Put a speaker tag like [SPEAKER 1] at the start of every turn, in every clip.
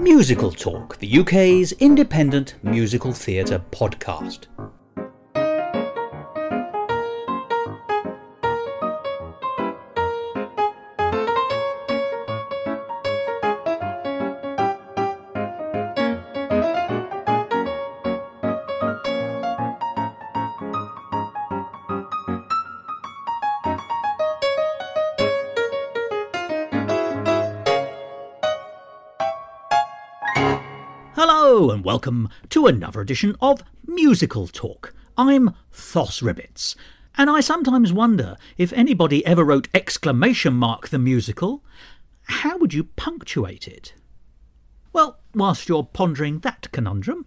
[SPEAKER 1] Musical Talk, the UK's independent musical theatre podcast. Hello and welcome to another edition of Musical Talk. I'm Thos and I sometimes wonder if anybody ever wrote the musical, how would you punctuate it? Well, whilst you're pondering that conundrum,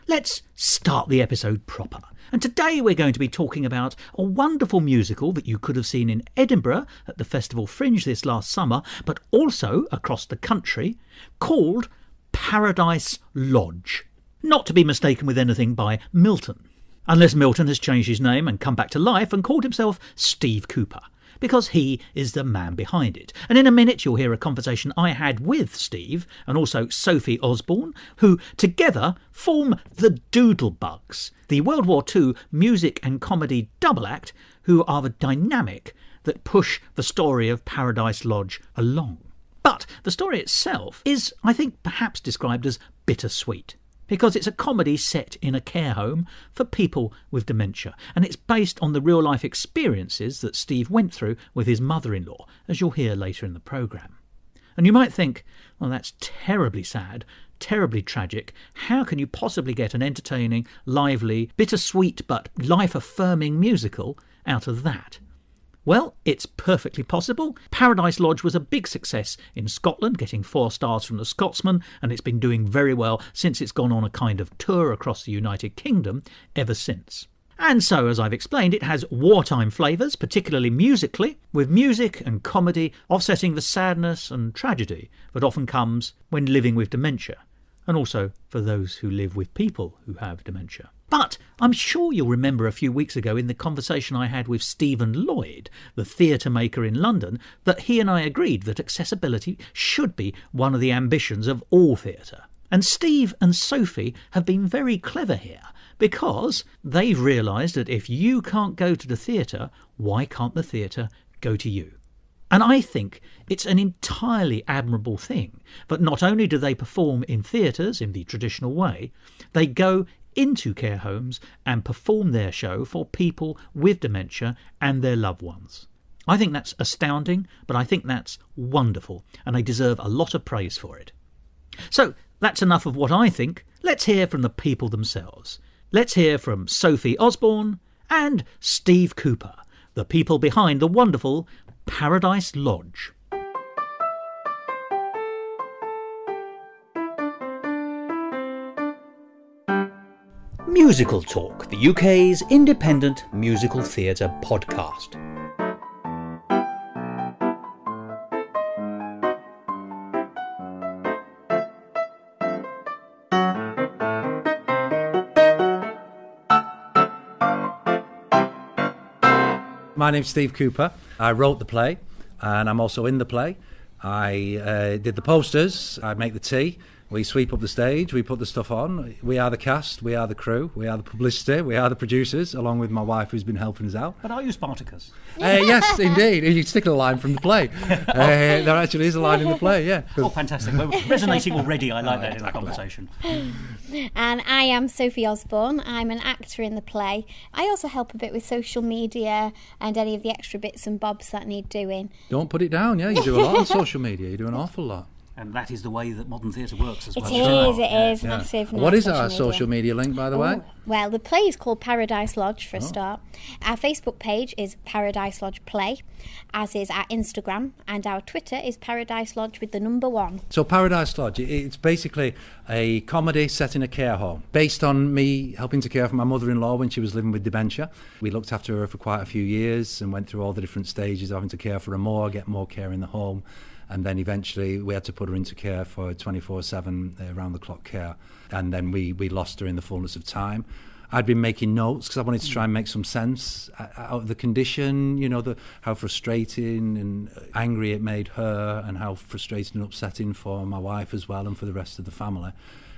[SPEAKER 1] let's start the episode proper. And today we're going to be talking about a wonderful musical that you could have seen in Edinburgh at the Festival Fringe this last summer, but also across the country, called Paradise Lodge. Not to be mistaken with anything by Milton, unless Milton has changed his name and come back to life and called himself Steve Cooper, because he is the man behind it. And in a minute you'll hear a conversation I had with Steve and also Sophie Osborne, who together form the Doodlebugs, the World War II music and comedy double act who are the dynamic that push the story of Paradise Lodge along. But the story itself is, I think, perhaps described as bittersweet, because it's a comedy set in a care home for people with dementia, and it's based on the real-life experiences that Steve went through with his mother-in-law, as you'll hear later in the programme. And you might think, well, that's terribly sad, terribly tragic. How can you possibly get an entertaining, lively, bittersweet but life-affirming musical out of that? Well, it's perfectly possible. Paradise Lodge was a big success in Scotland, getting 4 stars from the Scotsman, and it's been doing very well since it's gone on a kind of tour across the United Kingdom ever since. And so, as I've explained, it has wartime flavours, particularly musically, with music and comedy offsetting the sadness and tragedy that often comes when living with dementia, and also for those who live with people who have dementia. But I'm sure you'll remember a few weeks ago in the conversation I had with Stephen Lloyd, the theatre maker in London, that he and I agreed that accessibility should be one of the ambitions of all theatre. And Steve and Sophie have been very clever here, because they've realised that if you can't go to the theatre, why can't the theatre go to you? And I think it's an entirely admirable thing that not only do they perform in theatres in the traditional way, they go into care homes and perform their show for people with dementia and their loved ones. I think that's astounding, but I think that's wonderful, and they deserve a lot of praise for it. So that's enough of what I think. Let's hear from the people themselves. Let's hear from Sophie Osborne and Steve Cooper, the people behind the wonderful Paradise Lodge. Musical Talk, the UK's independent musical theatre podcast.
[SPEAKER 2] My name's Steve Cooper. I wrote the play and I'm also in the play. I did the posters, I make the tea, we sweep up the stage, we put the stuff on. We are the cast, we are the crew, we are the publicity, we are the producers, along with my wife who's been helping us out.
[SPEAKER 1] But are you Spartacus?
[SPEAKER 2] Yes, indeed. You stick a line from the play. There actually is a line in the play, yeah.
[SPEAKER 1] Oh, fantastic. We're resonating already. I like that in the conversation.
[SPEAKER 3] And I am Sophie Osborne. I'm an actor in the play. I also help a bit with social media and any of the extra bits and bobs that need doing.
[SPEAKER 2] Don't put it down, yeah. You do a lot on social media. You do an awful lot.
[SPEAKER 1] And that is the way that modern theatre works as well.
[SPEAKER 3] It is massive.
[SPEAKER 2] What is our social media link, by the way?
[SPEAKER 3] Well, the play is called Paradise Lodge for a start. Our Facebook page is Paradise Lodge Play, as is our Instagram, and our Twitter is Paradise Lodge with the number 1.
[SPEAKER 2] So Paradise Lodge, it's basically a comedy set in a care home, based on me helping to care for my mother-in-law when she was living with dementia. We looked after her for quite a few years and went through all the different stages of having to care for her more, get more care in the home. And then eventually we had to put her into care for 24/7 round-the-clock care. And then we lost her in the fullness of time. I'd been making notes because I wanted to try and make some sense out of the condition, how frustrating and angry it made her, and how frustrating and upsetting for my wife as well and for the rest of the family.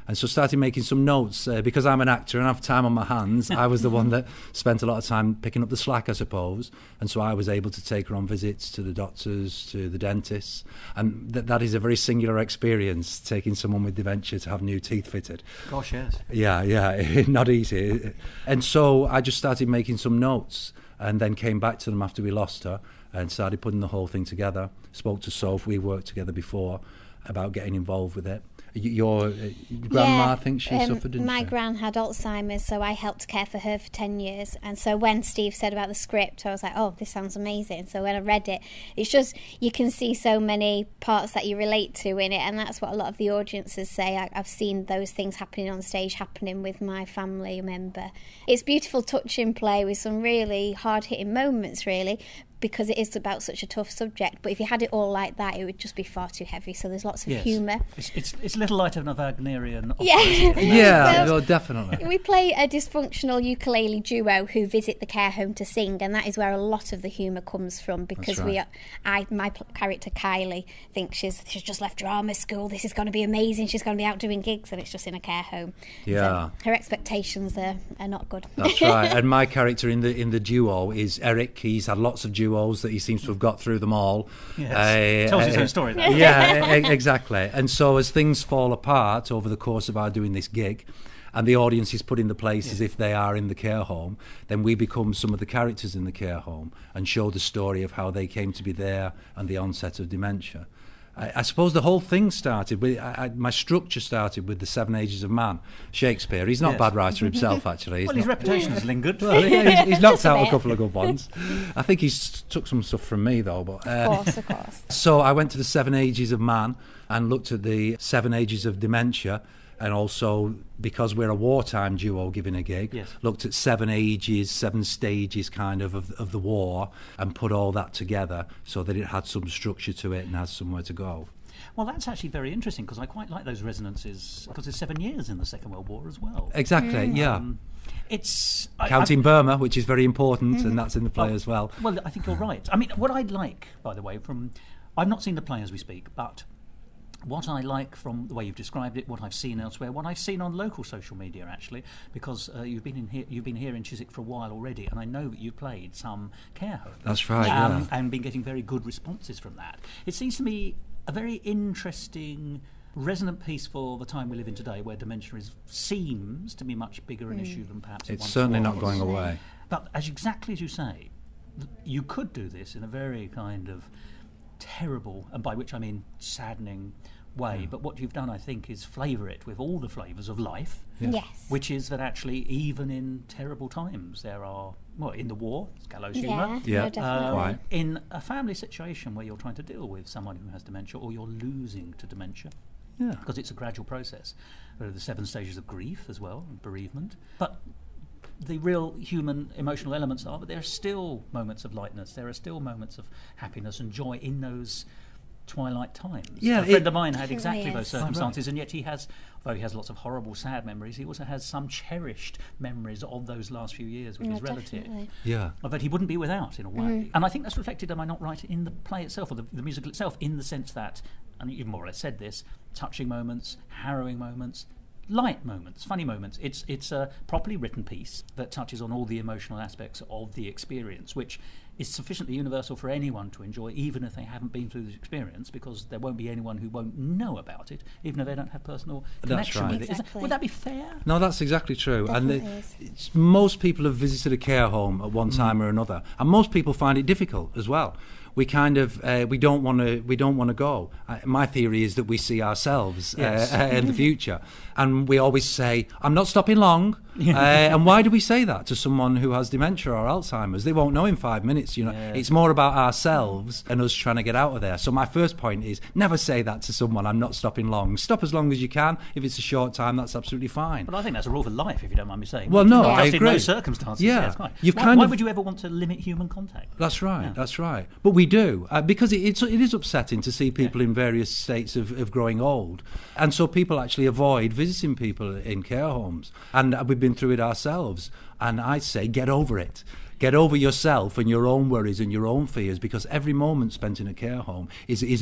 [SPEAKER 2] And so started making some notes. Because I'm an actor and I have time on my hands, I was the one that spent a lot of time picking up the slack, I suppose. And so I was able to take her on visits to the doctors, to the dentists. And that is a very singular experience, taking someone with dementia to have new teeth fitted.
[SPEAKER 1] Gosh, yes.
[SPEAKER 2] Yeah, not easy. And so I just started making some notes and then came back to them after we lost her and started putting the whole thing together. Spoke to Soph, we worked together before, about getting involved with it. Your grandma, I think she suffered, didn't
[SPEAKER 3] my
[SPEAKER 2] she?
[SPEAKER 3] gran had Alzheimer's, so I helped care for her for 10 years. And so when Steve said about the script, I was like, oh, this sounds amazing. So when I read it, it's just, you can see so many parts that you relate to in it. And that's what a lot of the audiences say. I've seen those things happening on stage, happening with my family member. It's beautiful touching play with some really hard-hitting moments, really, because it is about such a tough subject. But if you had it all like that, it would just be far too heavy. So there's lots of humour.
[SPEAKER 1] It's a little light of a Wagnerian opera.
[SPEAKER 2] Yeah, well, definitely.
[SPEAKER 3] We play a dysfunctional ukulele duo who visit the care home to sing, and that is where a lot of the humour comes from, because my character Kylie thinks she's just left drama school. This is going to be amazing. She's going to be out doing gigs, and it's just in a care home.
[SPEAKER 2] Yeah.
[SPEAKER 3] So her expectations are not good.
[SPEAKER 2] That's right. And my character in the duo is Eric. He's had lots of duos that he seems to have got through them all.
[SPEAKER 1] Yes. Tells his own story, though.
[SPEAKER 2] Yeah, exactly. And so as things fall apart over the course of our doing this gig, and the audience is put in the place as if they are in the care home, then we become some of the characters in the care home and show the story of how they came to be there and the onset of dementia. I suppose the whole thing started with, my structure started with the 7 Ages of Man, Shakespeare. He's not a bad writer himself, actually.
[SPEAKER 1] His reputation has lingered.
[SPEAKER 2] Well, he's knocked out a couple of good ones. I think he's took some stuff from me, though. But,
[SPEAKER 3] Of course.
[SPEAKER 2] So I went to the 7 Ages of Man and looked at the 7 Ages of Dementia, and also, because we're a wartime duo giving a gig, looked at 7 ages, 7 stages kind of the war, and put all that together so that it had some structure to it and has somewhere to go.
[SPEAKER 1] Well, that's actually very interesting, because I quite like those resonances, because there's 7 years in the Second World War as well.
[SPEAKER 2] Exactly, yeah.
[SPEAKER 1] It's
[SPEAKER 2] counting Burma, which is very important, and that's in the play as well.
[SPEAKER 1] Well, I think you're right. I mean, what I'd like, by the way, I've not seen the play as we speak, but what I like from the way you've described it, what I've seen elsewhere, what I've seen on local social media, actually, because you've been here in Chiswick for a while already, and I know that you've played some care homes.
[SPEAKER 2] That's right,
[SPEAKER 1] and been getting very good responses from that. It seems to me a very interesting, resonant piece for the time we live in today, where dementia seems to be much bigger an issue than perhaps it once was.
[SPEAKER 2] It's certainly not going away.
[SPEAKER 1] But exactly as you say, you could do this in a very kind of terrible, and by which I mean saddening, way, but what you've done, I think, is flavour it with all the flavours of life.
[SPEAKER 3] Yes.
[SPEAKER 1] Which is that actually, even in terrible times, there are, in the war, it's gallows humour.
[SPEAKER 3] Yeah, definitely.
[SPEAKER 1] In a family situation where you're trying to deal with someone who has dementia, or you're losing to dementia, because it's a gradual process. There are the 7 stages of grief as well, and bereavement. But the real human emotional elements are, but there are still moments of lightness, there are still moments of happiness and joy in those twilight times.
[SPEAKER 2] Yeah,
[SPEAKER 1] a friend of mine had exactly
[SPEAKER 3] yes.
[SPEAKER 1] those circumstances, and yet he has, although he has lots of horrible, sad memories, he also has some cherished memories of those last few years with his relative.
[SPEAKER 3] Definitely.
[SPEAKER 2] Yeah.
[SPEAKER 1] That he wouldn't be without, in a way. And I think that's reflected, am I not right, in the play itself, or the musical itself, in the sense that, and you've more or less said this, touching moments, harrowing moments, light moments, funny moments. It's a properly written piece that touches on all the emotional aspects of the experience, which is sufficiently universal for anyone to enjoy, even if they haven't been through this experience, because there won't be anyone who won't know about it, even if they don't have personal connection with it.
[SPEAKER 3] Exactly.
[SPEAKER 1] Would that be fair?
[SPEAKER 2] No, that's exactly true.
[SPEAKER 3] Definitely
[SPEAKER 2] And most people have visited a care home at one time or another, and most people find it difficult as well. We kind of we don't want to go. My theory is that we see ourselves in the future, and we always say, "I'm not stopping long." And why do we say that to someone who has dementia or Alzheimer's? They won't know in 5 minutes. It's more about ourselves and us trying to get out of there. So my first point is, never say that to someone. I'm not stopping long. Stop as long as you can. If it's a short time, that's absolutely fine.
[SPEAKER 1] But I think that's a rule for life, if you don't mind me saying.
[SPEAKER 2] Well, no,
[SPEAKER 1] just
[SPEAKER 2] I agree.
[SPEAKER 1] In those circumstances,
[SPEAKER 2] Yeah,
[SPEAKER 1] why would you ever want to limit human contact?
[SPEAKER 2] That's right. That's right. But we do, because it is upsetting to see people in various states of growing old, and so people actually avoid visiting people in care homes. And we've been through it ourselves. And I say, get over it. Get over yourself and your own worries and your own fears, because every moment spent in a care home is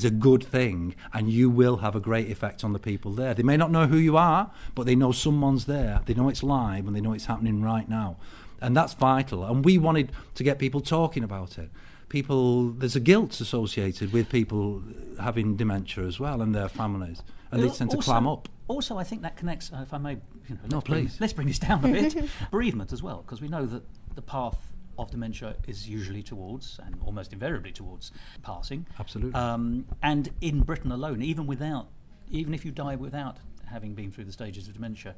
[SPEAKER 2] a good thing, and you will have a great effect on the people there. They may not know who you are, but they know someone's there. They know it's live and they know it's happening right now. And that's vital. And we wanted to get people talking about it. There's a guilt associated with people having dementia as well, and their families, and they tend to clam up.
[SPEAKER 1] Also, I think that connects, if I may,
[SPEAKER 2] let's
[SPEAKER 1] bring this down a bit, bereavement as well, because we know that the path of dementia is usually towards, and almost invariably towards, passing.
[SPEAKER 2] Absolutely.
[SPEAKER 1] And in Britain alone, even if you die without having been through the stages of dementia,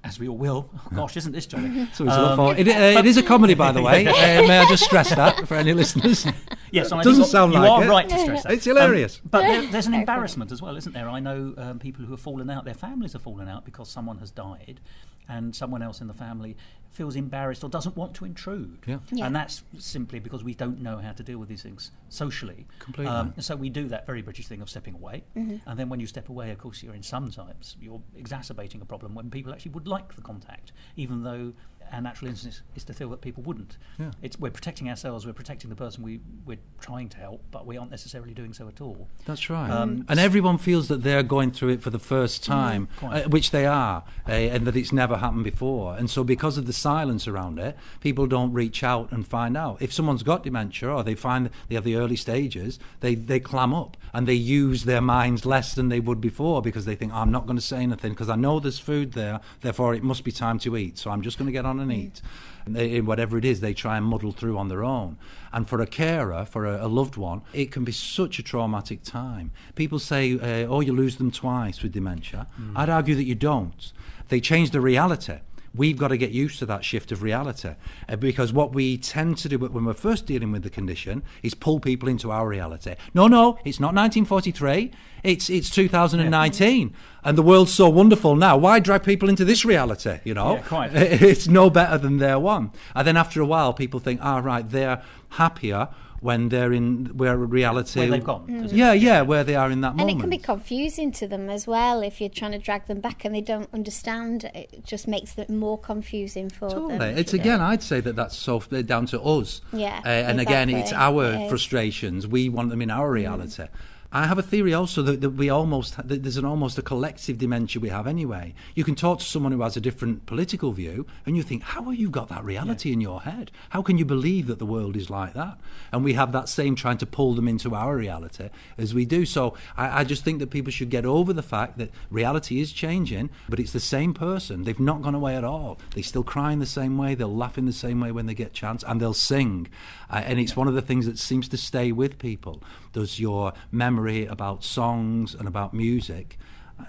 [SPEAKER 1] as we all will. Oh, gosh, isn't this jolly?
[SPEAKER 2] So it is a comedy, by the way. May I just stress that for any listeners?
[SPEAKER 1] Yes,
[SPEAKER 2] it doesn't sound like it.
[SPEAKER 1] You are right to stress that.
[SPEAKER 2] It's hilarious.
[SPEAKER 1] But there's an embarrassment as well, isn't there? I know people who have fallen out, their families have fallen out because someone has died, and someone else in the family feels embarrassed or doesn't want to intrude.
[SPEAKER 2] Yeah.
[SPEAKER 1] And that's simply because we don't know how to deal with these things socially.
[SPEAKER 2] Completely.
[SPEAKER 1] So we do that very British thing of stepping away. And then when you step away, of course, sometimes you're exacerbating a problem when people actually would like the contact, even though our natural instinct is to feel that people wouldn't.
[SPEAKER 2] Yeah.
[SPEAKER 1] We're protecting ourselves, we're protecting the person we're trying to help, but we aren't necessarily doing so at all.
[SPEAKER 2] That's right. And everyone feels that they're going through it for the first time, which they are, and that it's never happened before. And so because of the silence around it, people don't reach out and find out. If someone's got dementia or they find they have the early stages, they clam up and they use their minds less than they would before, because they think, I'm not going to say anything because I know there's food there, therefore it must be time to eat, so I'm just going to get on and eat. And whatever it is, they try and muddle through on their own. And for a carer, for a loved one, it can be such a traumatic time. People say, you lose them twice with dementia. I'd argue that you don't. They change the reality. We've got to get used to that shift of reality, because what we tend to do when we're first dealing with the condition is pull people into our reality. No, it's not 1943, it's 2019, and the world's so wonderful now. Why drag people into this reality,
[SPEAKER 1] Yeah, quite.
[SPEAKER 2] It's no better than their one. And then after a while, people think, right, they're happier when they're in reality,
[SPEAKER 1] where they've gone.
[SPEAKER 2] Where they are in that moment.
[SPEAKER 3] And it can be confusing to them as well if you're trying to drag them back and they don't understand. It just makes it more confusing for them.
[SPEAKER 2] It's again, I'd say that's so down to us.
[SPEAKER 3] Yeah,
[SPEAKER 2] and
[SPEAKER 3] exactly.
[SPEAKER 2] Again, it's our frustrations. We want them in our reality. I have a theory also that there's almost a collective dementia we have anyway. You can talk to someone who has a different political view and you think, how have you got that reality in your head? How can you believe that the world is like that? And we have that same trying to pull them into our reality as we do. So I just think that people should get over the fact that reality is changing, but it's the same person. They've not gone away at all. They still cry in the same way, they'll laugh in the same way when they get a chance, and they'll sing. And it's one of the things that seems to stay with people. Does your memory about songs and about music?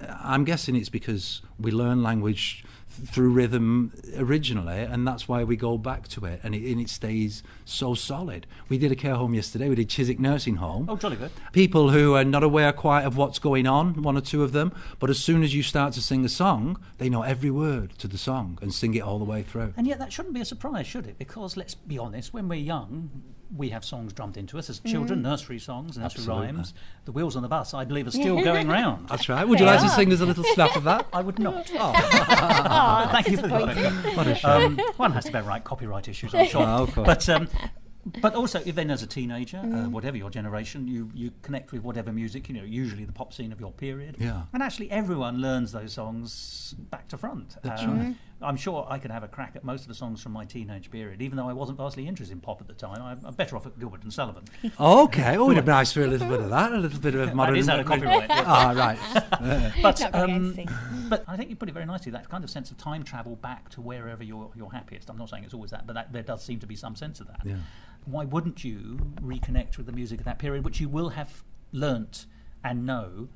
[SPEAKER 2] I'm guessing it's because we learn language through rhythm originally, and that's why we go back to it, and it stays so solid. We did a care home yesterday. We did Chiswick Nursing Home.
[SPEAKER 1] Oh, jolly good.
[SPEAKER 2] People who are not aware quite of what's going on, one or two of them, but as soon as you start to sing a song, they know every word to the song and sing it all the way through.
[SPEAKER 1] And yet that shouldn't be a surprise, should it? Because let's be honest, when we're young, we have songs drummed into us as children, nursery songs, nursery rhymes. The wheels on the bus, I believe, are still going round.
[SPEAKER 2] That's right. Would you like to sing us a little snap of that?
[SPEAKER 1] I would not.
[SPEAKER 3] Thank
[SPEAKER 1] you for the
[SPEAKER 2] What a shame.
[SPEAKER 1] one has to bear right copyright issues, I'm sure.
[SPEAKER 2] Of course.
[SPEAKER 1] But also, if then as a teenager, whatever your generation, you connect with whatever music, usually the pop scene of your period.
[SPEAKER 2] Yeah.
[SPEAKER 1] And actually everyone learns those songs back to front.
[SPEAKER 2] That's right.
[SPEAKER 1] I'm sure I could have a crack at most of the songs from my teenage period, even though I wasn't vastly interested in pop at the time. I'm better off at Gilbert and Sullivan.
[SPEAKER 2] Okay. Oh, it'd be nice for a little bit of that, a little bit of modern...
[SPEAKER 1] That is out of copyright.
[SPEAKER 2] Right.
[SPEAKER 1] But I think you put it very nicely, that kind of sense of time travel back to wherever you're happiest. I'm not saying it's always that, but there does seem to be some sense of that.
[SPEAKER 2] Yeah.
[SPEAKER 1] Why wouldn't you reconnect with the music of that period, which you will have learnt and know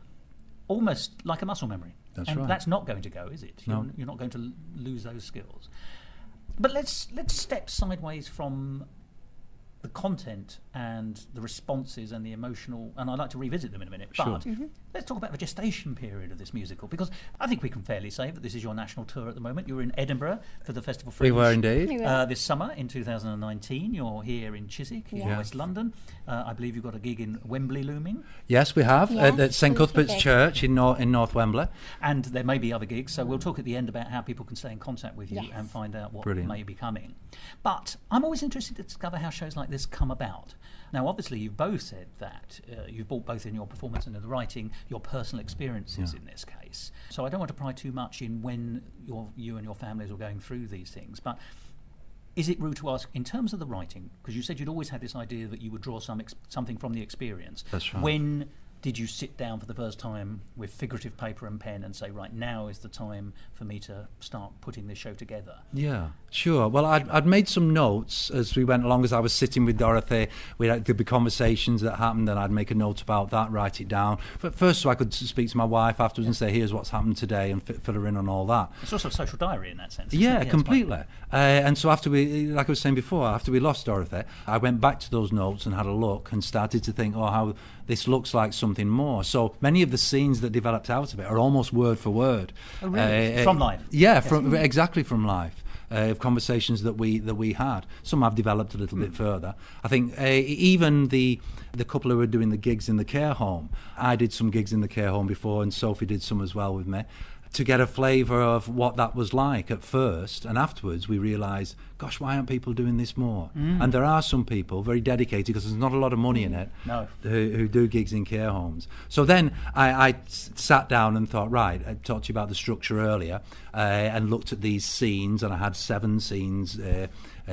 [SPEAKER 1] almost like a muscle memory?
[SPEAKER 2] That's
[SPEAKER 1] and
[SPEAKER 2] right.
[SPEAKER 1] That's not going to go, is it?
[SPEAKER 2] No.
[SPEAKER 1] You're not going to lose those skills. But let's step sideways from the content and the responses and the emotional, and I'd like to revisit them in a minute.
[SPEAKER 2] Sure.
[SPEAKER 1] But let's talk about the gestation period of this musical, because I think we can fairly say that this is your national tour at the moment. You're in Edinburgh for the Festival Fringe.
[SPEAKER 2] We were indeed.
[SPEAKER 1] This summer in 2019. You're here in Chiswick, in West London. I believe you've got a gig in Wembley looming.
[SPEAKER 2] Yes, we have, at St Cuthbert's
[SPEAKER 3] big.
[SPEAKER 2] Church in North Wembley.
[SPEAKER 1] And there may be other gigs, so we'll talk at the end about how people can stay in contact with you and find out what may be coming. But I'm always interested to discover how shows like this come about. Now, obviously, you've both said that you've brought both in your performance and in the writing your personal experiences in this case. So I don't want to pry too much in when you and your families were going through these things, but is it rude to ask, in terms of the writing, because you said you'd always had this idea that you would draw something from the experience.
[SPEAKER 2] That's right.
[SPEAKER 1] When did you sit down for the first time with figurative paper and pen and say, right, now is the time for me to start putting this show together?
[SPEAKER 2] Yeah, sure. Well, I'd made some notes as we went along, as I was sitting with Dorothy. There'd be conversations that happened, and I'd make a note about that, write it down. But first, so I could speak to my wife afterwards and say, here's what's happened today, and fill her in on all that.
[SPEAKER 1] It's also a social diary in that sense.
[SPEAKER 2] Yeah, completely. And so after like I was saying before, after we lost Dorothy, I went back to those notes and had a look and started to think, how this looks like something more. So many of the scenes that developed out of it are almost word for word.
[SPEAKER 1] Oh, really? From life?
[SPEAKER 2] Yeah, exactly from life. Of conversations that we had. Some have developed a little bit further. I think even the couple who were doing the gigs in the care home, I did some gigs in the care home before, and Sophie did some as well with me, to get a flavour of what that was like at first. And afterwards we realised, gosh, why aren't people doing this more? And there are some people very dedicated, because there's not a lot of money in it, who do gigs in care homes. So then I sat down and thought, right, I talked to you about the structure earlier, and looked at these scenes, and I had 7 scenes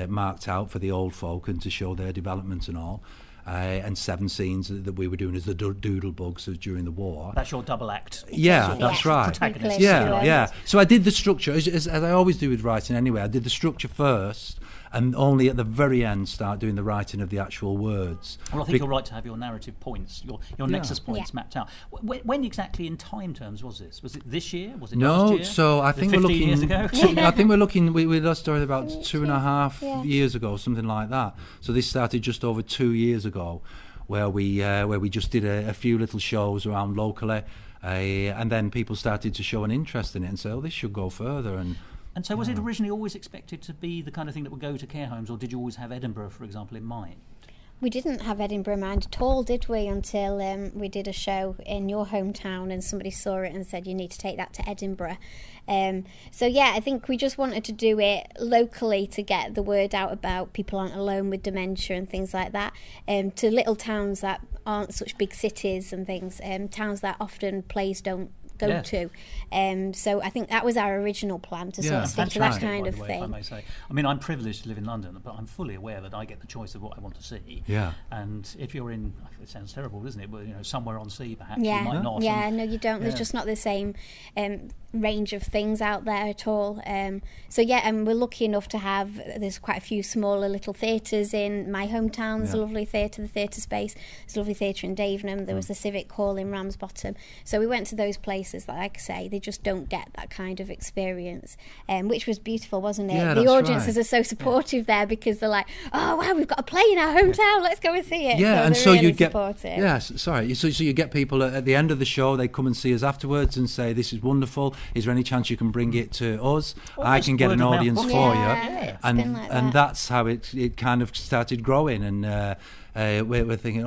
[SPEAKER 2] marked out for the old folk and to show their development and all. And 7 scenes that we were doing as the doodle bugs during the war.
[SPEAKER 1] That's your double act.
[SPEAKER 2] Yeah, that's right.
[SPEAKER 1] Protagonist.
[SPEAKER 2] Yeah. So I did the structure, as I always do with writing anyway. I did the structure first, and only at the very end start doing the writing of the actual words.
[SPEAKER 1] Well, I think you're right to have your narrative points, your nexus points mapped out. When exactly in time terms was this? Was it this year? Was it last year?
[SPEAKER 2] No, so I think we're looking...
[SPEAKER 1] years ago?
[SPEAKER 2] I think we're looking... We lost Dorothy about 2.5 years ago, something like that. So this started just over 2 years ago, where we just did a few little shows around locally, and then people started to show an interest in it and say, this should go further.
[SPEAKER 1] And so was it originally always expected to be the kind of thing that would go to care homes, or did you always have Edinburgh, for example, in mind?
[SPEAKER 3] We didn't have Edinburgh in mind at all, did we, until we did a show in your hometown and somebody saw it and said, you need to take that to Edinburgh. So I think we just wanted to do it locally to get the word out about people aren't alone with dementia and things like that, to little towns that aren't such big cities and things, towns that often plays don't go to. So I think that was our original plan, to sort of stick to that kind of thing.
[SPEAKER 1] If I may say. I mean, I'm privileged to live in London, but I'm fully aware that I get the choice of what I want to see.
[SPEAKER 2] Yeah.
[SPEAKER 1] And if you're in, it sounds terrible, doesn't it? But somewhere on sea, perhaps you might not.
[SPEAKER 3] Yeah, no, you don't. There's just not the same range of things out there at all. And we're lucky enough to have, there's quite a few smaller little theatres in my hometown. There's a lovely theatre, the Theatre Space. There's a lovely theatre in Davenham. There was the Civic Hall in Ramsbottom. So we went to those places that, like I say, they just don't get that kind of experience, which was beautiful, wasn't it?
[SPEAKER 2] Yeah,
[SPEAKER 3] the audiences are so supportive there, because they're like, oh wow, we've got a play in our hometown, let's go and see it.
[SPEAKER 2] Yeah, and so
[SPEAKER 3] really
[SPEAKER 2] you'd get
[SPEAKER 3] supportive.
[SPEAKER 2] So you get people at the end of the show, they come and see us afterwards and say, this is wonderful, is there any chance you can bring it to us? I can get an audience for you. And that's how it kind of started growing. And we're thinking,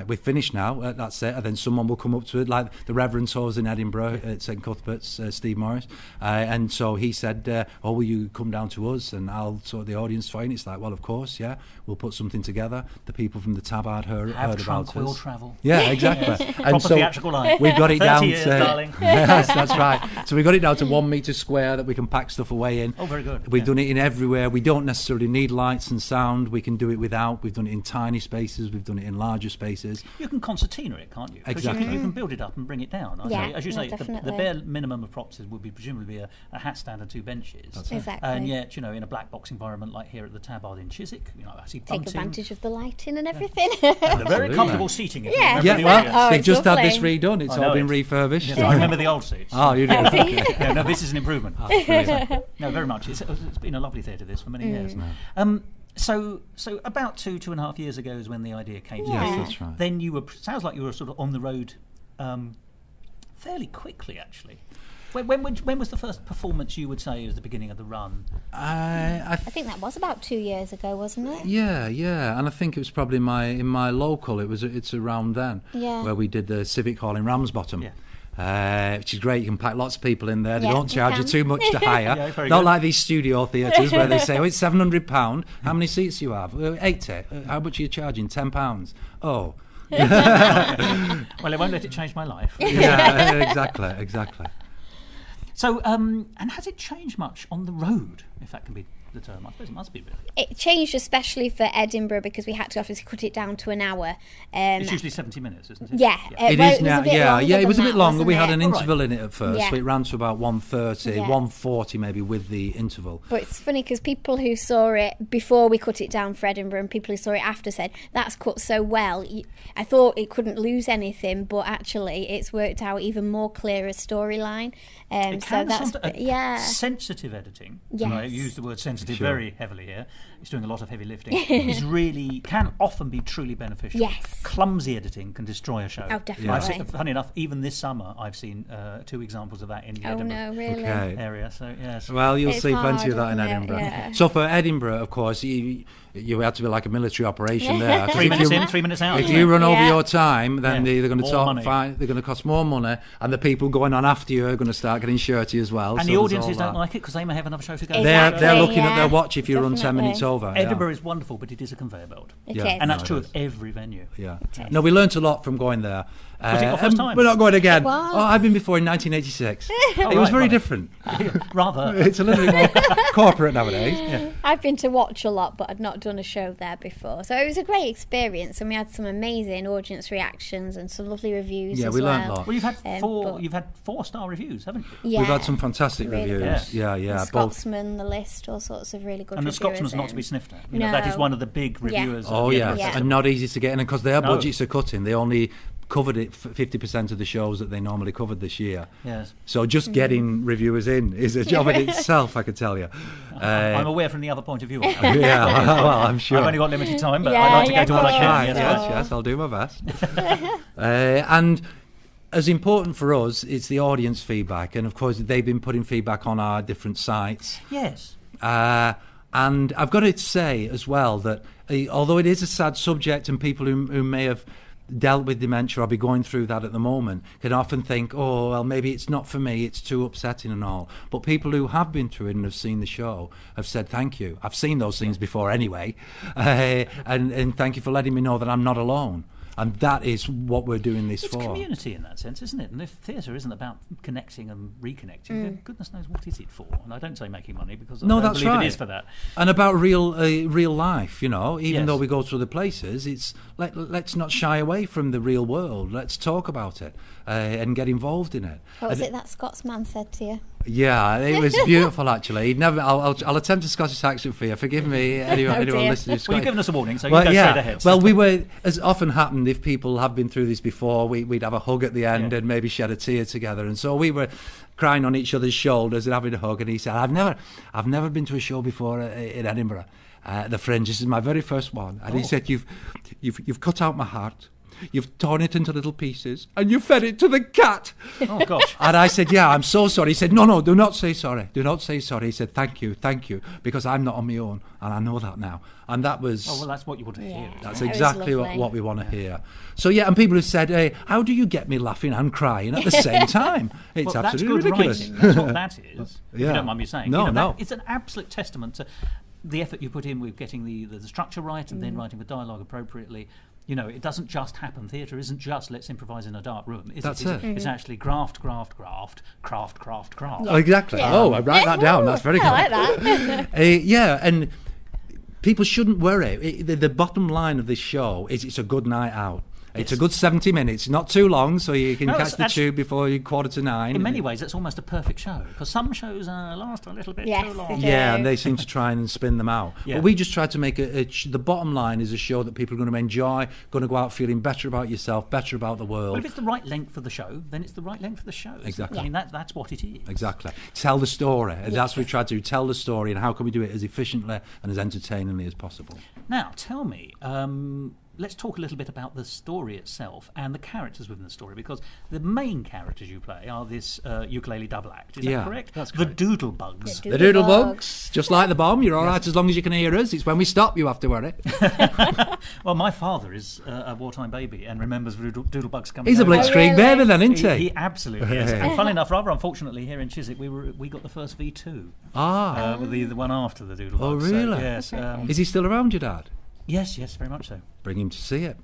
[SPEAKER 2] we're finished now, that's it. And then someone will come up to it, like the Reverend Thos in Edinburgh at St Cuthbert's, Steve Morris, and so he said, will you come down to us and I'll sort the audience for you? And it's like, well, of course, we'll put something together. The people from the Tabard heard about us.
[SPEAKER 1] Travel.
[SPEAKER 2] Yeah, exactly. And
[SPEAKER 1] proper
[SPEAKER 2] so
[SPEAKER 1] theatrical life.
[SPEAKER 2] We've got it
[SPEAKER 1] 30
[SPEAKER 2] down
[SPEAKER 1] years,
[SPEAKER 2] to
[SPEAKER 1] darling.
[SPEAKER 2] Yes, that's right. So we got it down to 1 metre square that we can pack stuff away in.
[SPEAKER 1] Oh, very good.
[SPEAKER 2] We've done it in everywhere. We don't necessarily need lights and sound. We can do it without. We've done it in tiny spaces. We've done it in larger spaces.
[SPEAKER 1] You can concertina it, can't you?
[SPEAKER 2] Exactly.
[SPEAKER 1] You can build it up and bring it down. As you say, the bare minimum of props would be presumably a hat stand and 2 benches.
[SPEAKER 2] That's
[SPEAKER 3] exactly.
[SPEAKER 1] And yet, in a black box environment like here at the Tabard in Chiswick, I see
[SPEAKER 3] take advantage of the lighting and everything.
[SPEAKER 1] And a very comfortable seating.
[SPEAKER 2] They've just had this redone. It's all been refurbished.
[SPEAKER 1] Yes, I remember the old seats.
[SPEAKER 2] Oh, you do.
[SPEAKER 1] No, this is an improvement. No, very much. It's been a lovely theatre, this, for many years. So about 2.5 years ago is when the idea came to
[SPEAKER 2] Yes,
[SPEAKER 1] be.
[SPEAKER 2] that's right.
[SPEAKER 1] Then sounds like you were sort of on the road fairly quickly, actually. When was the first performance you would say was the beginning of the run?
[SPEAKER 3] I think that was about 2 years ago, wasn't it?
[SPEAKER 2] Yeah, and I think it was probably in my local. It's around then where we did the Civic Hall in Ramsbottom. Which is great. You can pack lots of people in there. They don't charge you too much to hire. Not like these studio theatres where they say, "Oh, it's £700. How many seats do you have? 80. How much are you charging? £10. Oh."
[SPEAKER 1] Well, it won't let it change my life.
[SPEAKER 2] Yeah, exactly.
[SPEAKER 1] So, and has it changed much on the road, if that can be the term? I suppose it must be, really.
[SPEAKER 3] It changed especially for Edinburgh because we had to obviously cut it down to an hour.
[SPEAKER 1] It's usually 70 minutes, isn't it?
[SPEAKER 3] Yeah.
[SPEAKER 2] It is now. It was a bit longer. We had an
[SPEAKER 1] All
[SPEAKER 2] interval in it at first. So it ran to about 1:30, 1:40 maybe with the interval.
[SPEAKER 3] But it's funny because people who saw it before we cut it down for Edinburgh and people who saw it after said, that's cut so well. I thought it couldn't lose anything, but actually it's worked out even more clearer storyline. So that's
[SPEAKER 1] sensitive editing.
[SPEAKER 3] Yes.
[SPEAKER 1] And I use the word sensitive very heavily here. It's doing a lot of heavy lifting. Can often be truly beneficial.
[SPEAKER 3] Yes.
[SPEAKER 1] Clumsy editing can destroy a show.
[SPEAKER 3] Oh, definitely.
[SPEAKER 1] Funny enough, even this summer, I've seen 2 examples of that in the Edinburgh area. So yes.
[SPEAKER 2] Well, you'll see
[SPEAKER 3] hard,
[SPEAKER 2] plenty of that in Edinburgh.
[SPEAKER 3] Yeah.
[SPEAKER 2] So for Edinburgh, of course, you had to be like a military operation there.
[SPEAKER 1] 3 minutes in, 3 minutes out.
[SPEAKER 2] If you run over your time, then they're going to they're going to cost more money, and the people going on after you are going to start getting shirty as well.
[SPEAKER 1] And the audiences don't like it because they may have another show to go.
[SPEAKER 3] Exactly,
[SPEAKER 2] they're looking at their watch if you run 10 minutes over.
[SPEAKER 1] Edinburgh is wonderful, but it is a conveyor belt.
[SPEAKER 3] It is.
[SPEAKER 1] And that's true of every venue.
[SPEAKER 2] Yeah. No, we learnt a lot from going there.
[SPEAKER 1] Was it your first time?
[SPEAKER 2] We're not going again.
[SPEAKER 3] It was.
[SPEAKER 2] Oh, I've been before in 1986. It was very different.
[SPEAKER 1] Rather.
[SPEAKER 2] It's a little bit more corporate nowadays.
[SPEAKER 1] Yeah.
[SPEAKER 3] I've been to watch a lot, but I'd not done a show there before. So it was a great experience, and we had some amazing audience reactions and some lovely reviews as well.
[SPEAKER 2] Yeah, we learnt a lot.
[SPEAKER 1] Well, you've had 4-star reviews, haven't you?
[SPEAKER 3] Yeah,
[SPEAKER 2] We've had some fantastic
[SPEAKER 3] really
[SPEAKER 2] reviews.
[SPEAKER 3] good.
[SPEAKER 2] Yeah.
[SPEAKER 3] The Scotsman, The List, all sorts of really good
[SPEAKER 1] and
[SPEAKER 3] reviewers.
[SPEAKER 1] the Scotsman's not to be sniffed at.
[SPEAKER 3] No.
[SPEAKER 1] That is one of the big reviewers.
[SPEAKER 2] Oh, yeah. And not easy to get in, because their budgets are cutting. They only covered it 50% of the shows that they normally covered this year.
[SPEAKER 1] Yes.
[SPEAKER 2] So just getting reviewers in is a job in itself, I can tell you.
[SPEAKER 1] I'm aware from the other point of view.
[SPEAKER 2] Yeah, well, I'm sure.
[SPEAKER 1] I've only got limited time, but I'd like to go to all I can.
[SPEAKER 2] Yes, I'll do my best. And as important for us, it's the audience feedback. And of course, they've been putting feedback on our different sites.
[SPEAKER 1] Yes.
[SPEAKER 2] And I've got to say as well that although it is a sad subject, and people who may have dealt with dementia or be going through that at the moment can often think, oh, well, maybe it's not for me, it's too upsetting and all. But people who have been through it and have seen the show have said thank you. I've seen those things before anyway, and thank you for letting me know that I'm not alone. And that is what we're doing this for.
[SPEAKER 1] It's community in that sense, isn't it? And if theatre isn't about connecting and reconnecting, then goodness knows what is it for. And I don't say making money, because I don't believe it is for that.
[SPEAKER 2] And about real life, even though we go to other places, it's let's not shy away from the real world. Let's talk about it and get involved in it.
[SPEAKER 3] What was it that Scotsman said to you?
[SPEAKER 2] Yeah, it was beautiful actually. He'd never. I'll attempt a Scottish accent for you. Forgive me, anyone listening.
[SPEAKER 1] Well, you've given us a warning, so you go straight ahead.
[SPEAKER 2] Well, we were, as often happened, if people have been through this before, we'd have a hug at the end and maybe shed a tear together, and so we were crying on each other's shoulders and having a hug. And he said, "I've never been to a show before in Edinburgh, the Fringe. This is my very first one." And he said, "You've cut out my heart. You've torn it into little pieces and you fed it to the cat."
[SPEAKER 1] Oh, gosh.
[SPEAKER 2] And I said, "Yeah, I'm so sorry." He said, No, do not say sorry. Do not say sorry. He said, thank you, because I'm not on my own, and I know that now." And that was...
[SPEAKER 1] Oh, well, that's what you want to hear.
[SPEAKER 2] That's exactly what we want to hear. So, yeah, and people have said, "Hey, how do you get me laughing and crying at the same time?" It's absolutely ridiculous.
[SPEAKER 1] Writing. That's what that is, if you don't mind me saying.
[SPEAKER 2] No.
[SPEAKER 1] It's an absolute testament to the effort you put in with getting the structure right and then writing the dialogue appropriately. It doesn't just happen. Theatre isn't just let's improvise in a dark room.
[SPEAKER 2] That's it.
[SPEAKER 1] It's actually craft.
[SPEAKER 2] Oh, exactly. Yeah. Oh, I write that down. That's very good.
[SPEAKER 3] I like that.
[SPEAKER 2] And people shouldn't worry. The bottom line of this show is it's a good night out. It's a good 70 minutes, not too long, so you can catch the tube before 9:15.
[SPEAKER 1] In many ways, it's almost a perfect show, because some shows last a little bit too long.
[SPEAKER 2] Yeah, and they seem to try and spin them out. Yeah. But we just try to make the bottom line is a show that people are going to enjoy, going to go out feeling better about yourself, better about the world.
[SPEAKER 1] But if it's the right length for the show, then it's the right length for the show.
[SPEAKER 2] Exactly.
[SPEAKER 1] I mean, that's what it is.
[SPEAKER 2] Exactly. Tell the story. Yes. That's what we try to do, tell the story, and how can we do it as efficiently and as entertainingly as possible.
[SPEAKER 1] Now, tell me... let's talk a little bit about the story itself and the characters within the story, because the main characters you play are this ukulele double act. Is that correct?
[SPEAKER 2] That's
[SPEAKER 1] the
[SPEAKER 2] correct.
[SPEAKER 1] Doodlebugs.
[SPEAKER 2] The Doodlebugs, just like the bomb. You're all right as long as you can hear us. It's when we stop you have to worry.
[SPEAKER 1] Well, my father is a wartime baby and remembers Doodlebugs coming.
[SPEAKER 2] He's a
[SPEAKER 1] over.
[SPEAKER 2] blitzkrieg baby then, isn't he?
[SPEAKER 1] He absolutely is. And funnily enough, rather unfortunately, here in Chiswick, we got the first V2. The one after the Doodlebugs.
[SPEAKER 2] Oh, really?
[SPEAKER 1] So, yes.
[SPEAKER 2] Is he still around, your dad?
[SPEAKER 1] Yes, very much so.
[SPEAKER 2] Bring him to see it.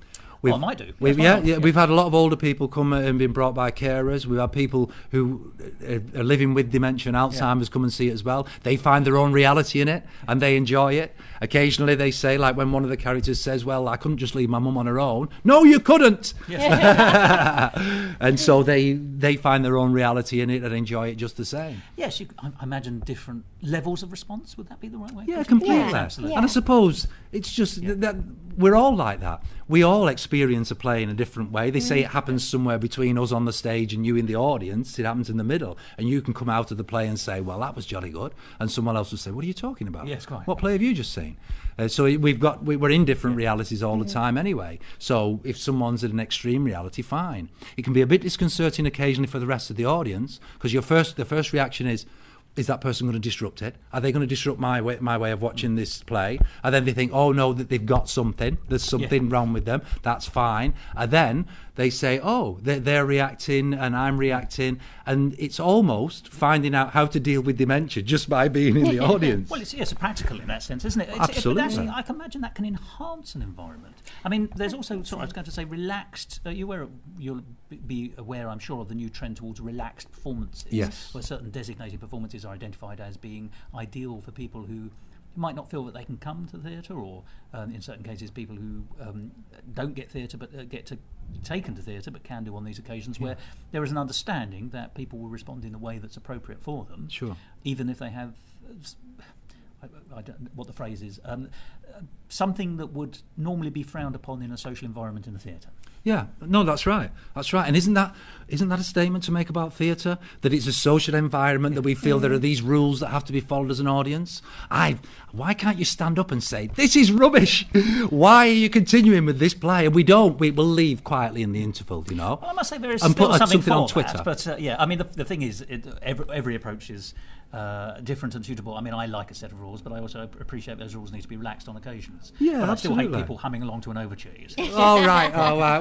[SPEAKER 1] Well, I might do.
[SPEAKER 2] We've had a lot of older people come and been brought by carers. We've had people who are living with dementia and Alzheimer's come and see it as well. They find their own reality in it and they enjoy it. Occasionally they say, like when one of the characters says, well, I couldn't just leave my mum on her own. No, you couldn't! Yes. And so they find their own reality in it and enjoy it just the same.
[SPEAKER 1] Yes, I imagine different levels of response. Would that be the right way?
[SPEAKER 2] Yeah, completely.
[SPEAKER 3] Yeah,
[SPEAKER 1] absolutely.
[SPEAKER 2] And I suppose it's just that we're all like that. We all experience a play in a different way. They say it happens somewhere between us on the stage and you in the audience. It happens in the middle. And you can come out of the play and say, well, that was jolly good. And someone else will say, what are you talking about?
[SPEAKER 1] Yes, quite.
[SPEAKER 2] What play have you just seen? So we're in different realities all the time anyway. So if someone's in an extreme reality, fine. It can be a bit disconcerting occasionally for the rest of the audience because the first reaction is that person going to disrupt it? Are they going to disrupt my way of watching this play? And then they think, oh no, that they've got something. There's something wrong with them. That's fine. And then they say, oh, they're reacting and I'm reacting. And it's almost finding out how to deal with dementia just by being in the audience.
[SPEAKER 1] Well, it's practical in that sense, isn't it?
[SPEAKER 2] Absolutely.
[SPEAKER 1] But actually, I can imagine that can enhance an environment. I mean, there's also, I was going to say, relaxed. You'll be aware, I'm sure, of the new trend towards relaxed performances.
[SPEAKER 2] Yes.
[SPEAKER 1] Where certain designated performances are identified as being ideal for people who might not feel that they can come to theatre, or in certain cases people who don't get theatre but get taken to theatre but can do on these occasions, where there is an understanding that people will respond in a way that's appropriate for them,
[SPEAKER 2] Sure.
[SPEAKER 1] even if they have I don't know what the phrase is, something that would normally be frowned upon in a social environment in the theatre.
[SPEAKER 2] Yeah, no, that's right. And isn't that a statement to make about theatre? That it's a social environment, that we feel there are these rules that have to be followed as an audience? Why can't you stand up and say, this is rubbish? Why are you continuing with this play? And we don't. We'll leave quietly in the interval, you know.
[SPEAKER 1] Well, I must say there is
[SPEAKER 2] and
[SPEAKER 1] still
[SPEAKER 2] put
[SPEAKER 1] something
[SPEAKER 2] something
[SPEAKER 1] for
[SPEAKER 2] on Twitter.
[SPEAKER 1] that, but I mean, the thing is, every approach is different and suitable. I mean, I like a set of rules, but I also appreciate those rules need to be relaxed on occasions.
[SPEAKER 2] Yeah,
[SPEAKER 1] but I
[SPEAKER 2] absolutely.
[SPEAKER 1] still hate people humming along to an overture. You see.
[SPEAKER 2] Oh, right.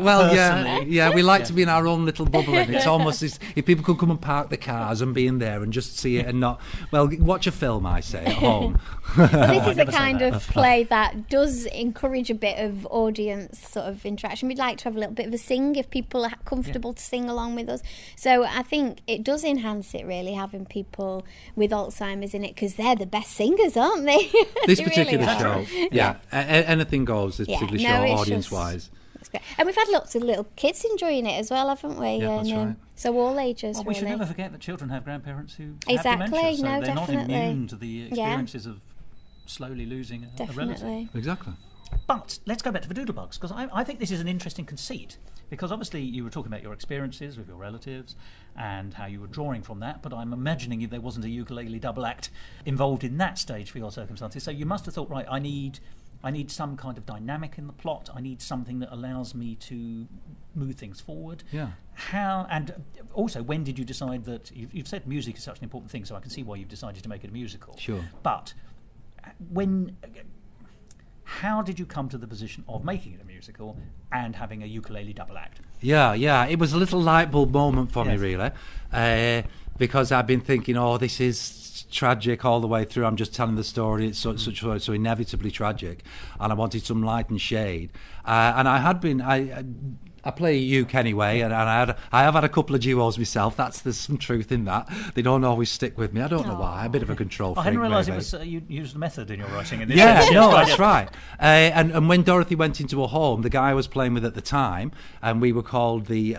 [SPEAKER 2] Well,
[SPEAKER 1] Personally.
[SPEAKER 2] yeah. We like to be in our own little bubble. And it's almost as if people could come and park the cars and be in there and just see it and not. Well, watch a film, I say, at home.
[SPEAKER 3] Well, this is the kind of play that does encourage a bit of audience sort of interaction. We'd like to have a little bit of a sing if people are comfortable to sing along with us. So I think it does enhance it, really, having people with Alzheimer's in it, because they're the best singers, aren't they?
[SPEAKER 2] This
[SPEAKER 3] They
[SPEAKER 2] particular
[SPEAKER 3] really are.
[SPEAKER 2] show, anything goes, this particular show,
[SPEAKER 3] it's
[SPEAKER 2] audience-wise.
[SPEAKER 3] That's great. And we've had lots of little kids enjoying it as well, haven't we?
[SPEAKER 2] Yeah, that's right.
[SPEAKER 3] So all ages,
[SPEAKER 1] Well, we
[SPEAKER 3] really.
[SPEAKER 1] should never forget that children have grandparents who
[SPEAKER 3] Exactly,
[SPEAKER 1] have dementia, so
[SPEAKER 3] no,
[SPEAKER 1] they're
[SPEAKER 3] definitely.
[SPEAKER 1] not immune to the experiences of slowly losing a relative.
[SPEAKER 3] Definitely.
[SPEAKER 2] Exactly.
[SPEAKER 1] But let's go back to the Doodlebugs, because I think this is an interesting conceit, because obviously you were talking about your experiences with your relatives and how you were drawing from that, but I'm imagining there wasn't a ukulele double act involved in that stage for your circumstances, so you must have thought, right, I need some kind of dynamic in the plot, I need something that allows me to move things forward.
[SPEAKER 2] Yeah.
[SPEAKER 1] How, and also, when did you decide that, you've said music is such an important thing, so I can see why you've decided to make it a musical.
[SPEAKER 2] Sure.
[SPEAKER 1] But how did you come to the position of making it a musical and having a ukulele double act?
[SPEAKER 2] Yeah, it was a little light bulb moment for me,
[SPEAKER 1] Yes.
[SPEAKER 2] really, because I've been thinking, this is tragic all the way through. I'm just telling the story. It's so inevitably tragic, and I wanted some light and shade. And I had been. I play uke anyway, and I have had a couple of duos myself. There's some truth in that. They don't always stick with me. I don't know why. I'm a bit of a control freak.
[SPEAKER 1] I hadn't realised it
[SPEAKER 2] maybe.
[SPEAKER 1] was you used method in your writing. In this
[SPEAKER 2] Yeah,
[SPEAKER 1] sense.
[SPEAKER 2] no, that's right. And when Dorothy went into a home, the guy I was playing with at the time, and we were called the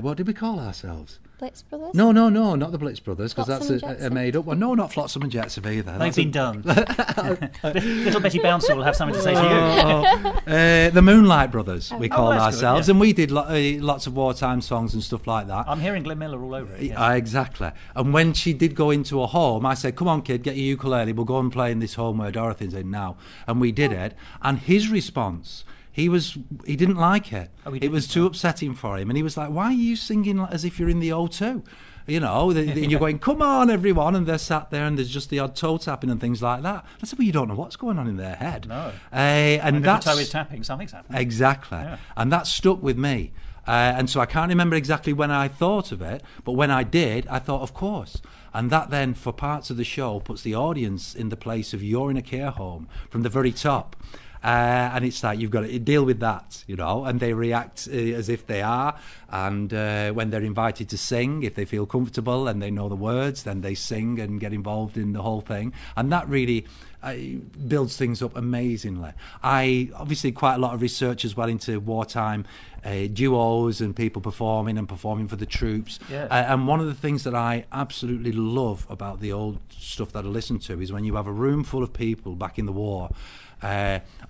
[SPEAKER 2] what did we call ourselves?
[SPEAKER 3] Blitz Brothers?
[SPEAKER 2] No, not the Blitz Brothers, because that's
[SPEAKER 3] Flotsam and
[SPEAKER 2] a
[SPEAKER 3] Jetsam?
[SPEAKER 2] made up one. No, not Flotsam and Jetsam either.
[SPEAKER 1] They've been done. Little Betty Bouncer will have something to say to you.
[SPEAKER 2] The Moonlight Brothers, we called
[SPEAKER 1] that's good,
[SPEAKER 2] ourselves,
[SPEAKER 1] yeah.
[SPEAKER 2] and we did lots of wartime songs and stuff like that.
[SPEAKER 1] I'm hearing Glenn Miller all over it. Yes.
[SPEAKER 2] Exactly. And when she did go into a home, I said, come on, kid, get your ukulele. We'll go and play in this home where Dorothy's in now. And we did it. And his response, He didn't like it.
[SPEAKER 1] Oh,
[SPEAKER 2] it was too upsetting for him, and he was like, "Why are you singing as if you're in the O2?" You know, and you're going, "Come on, everyone!" And they're sat there, and there's just the odd toe tapping and things like that. I said, "Well, you don't know what's going on in their head."
[SPEAKER 1] No.
[SPEAKER 2] And
[SPEAKER 1] if the toe is tapping, something's happening.
[SPEAKER 2] Exactly.
[SPEAKER 1] Yeah.
[SPEAKER 2] And that stuck with me. And so I can't remember exactly when I thought of it, but when I did, I thought, of course. And that then, for parts of the show, puts the audience in the place of you're in a care home from the very top. And it's like you've got to deal with that, you know, and they react as if they are. And when they're invited to sing, if they feel comfortable and they know the words, then they sing and get involved in the whole thing. And that really builds things up amazingly. Obviously quite a lot of research as well into wartime duos and people performing for the troops.
[SPEAKER 1] Yeah.
[SPEAKER 2] And one of the things that I absolutely love about the old stuff that I listen to is when you have a room full of people back in the war.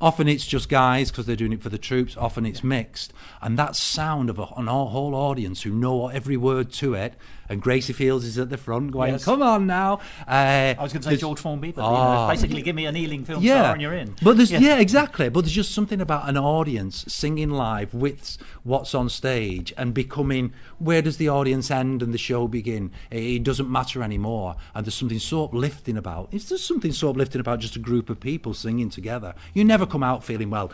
[SPEAKER 2] Often it's just guys because they're doing it for the troops. Often it's mixed, and that sound of a whole audience who know every word to it. And Gracie Fields is at the front going,
[SPEAKER 1] Yes.
[SPEAKER 2] "Come on now!"
[SPEAKER 1] I was going to say George Formby, but basically give me a kneeling film star and you're in.
[SPEAKER 2] But exactly. But there's just something about an audience singing live with what's on stage and becoming, where does the audience end and the show begin? It doesn't matter anymore. And there's something so uplifting about. It's just something so uplifting about just a group of people singing together. You never come out feeling, well,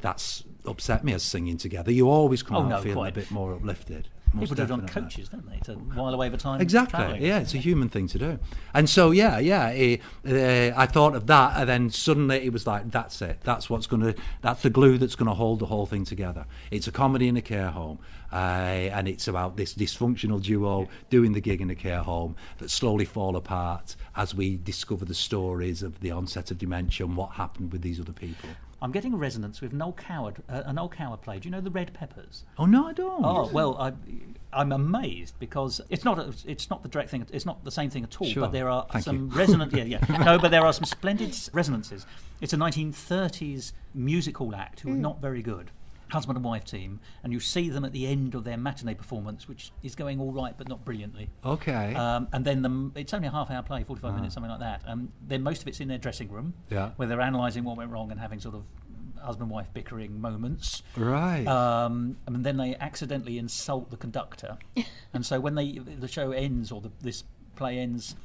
[SPEAKER 2] that's upset me as singing together. You always come out feeling a bit more uplifted.
[SPEAKER 1] People do it on coaches, don't they, to while away the time.
[SPEAKER 2] Exactly,
[SPEAKER 1] travelling.
[SPEAKER 2] yeah, it's a human thing to do. And so, I thought of that, and then suddenly it was like, that's it. That's the glue that's going to hold the whole thing together. It's a comedy in a care home, and it's about this dysfunctional duo doing the gig in a care home that slowly fall apart as we discover the stories of the onset of dementia and what happened with these other people.
[SPEAKER 1] I'm getting a resonance with Noel Coward, an Noel Coward play. Do you know the Red Peppers?
[SPEAKER 2] Oh no, I don't.
[SPEAKER 1] Oh well, I'm amazed because it's not the direct thing. It's not the same thing at all.
[SPEAKER 2] Sure.
[SPEAKER 1] But there are
[SPEAKER 2] Thank
[SPEAKER 1] some
[SPEAKER 2] you.
[SPEAKER 1] resonant. No, but there are some splendid resonances. It's a 1930s music hall act who are not very good. Husband and wife team, and you see them at the end of their matinee performance, which is going all right but not brilliantly.
[SPEAKER 2] Okay.
[SPEAKER 1] And then it's only a half-hour play, 45 minutes, something like that. Then most of it's in their dressing room, where they're analysing what went wrong and having sort of husband-wife bickering moments.
[SPEAKER 2] Right.
[SPEAKER 1] And then they accidentally insult the conductor, and so when the show ends or this play ends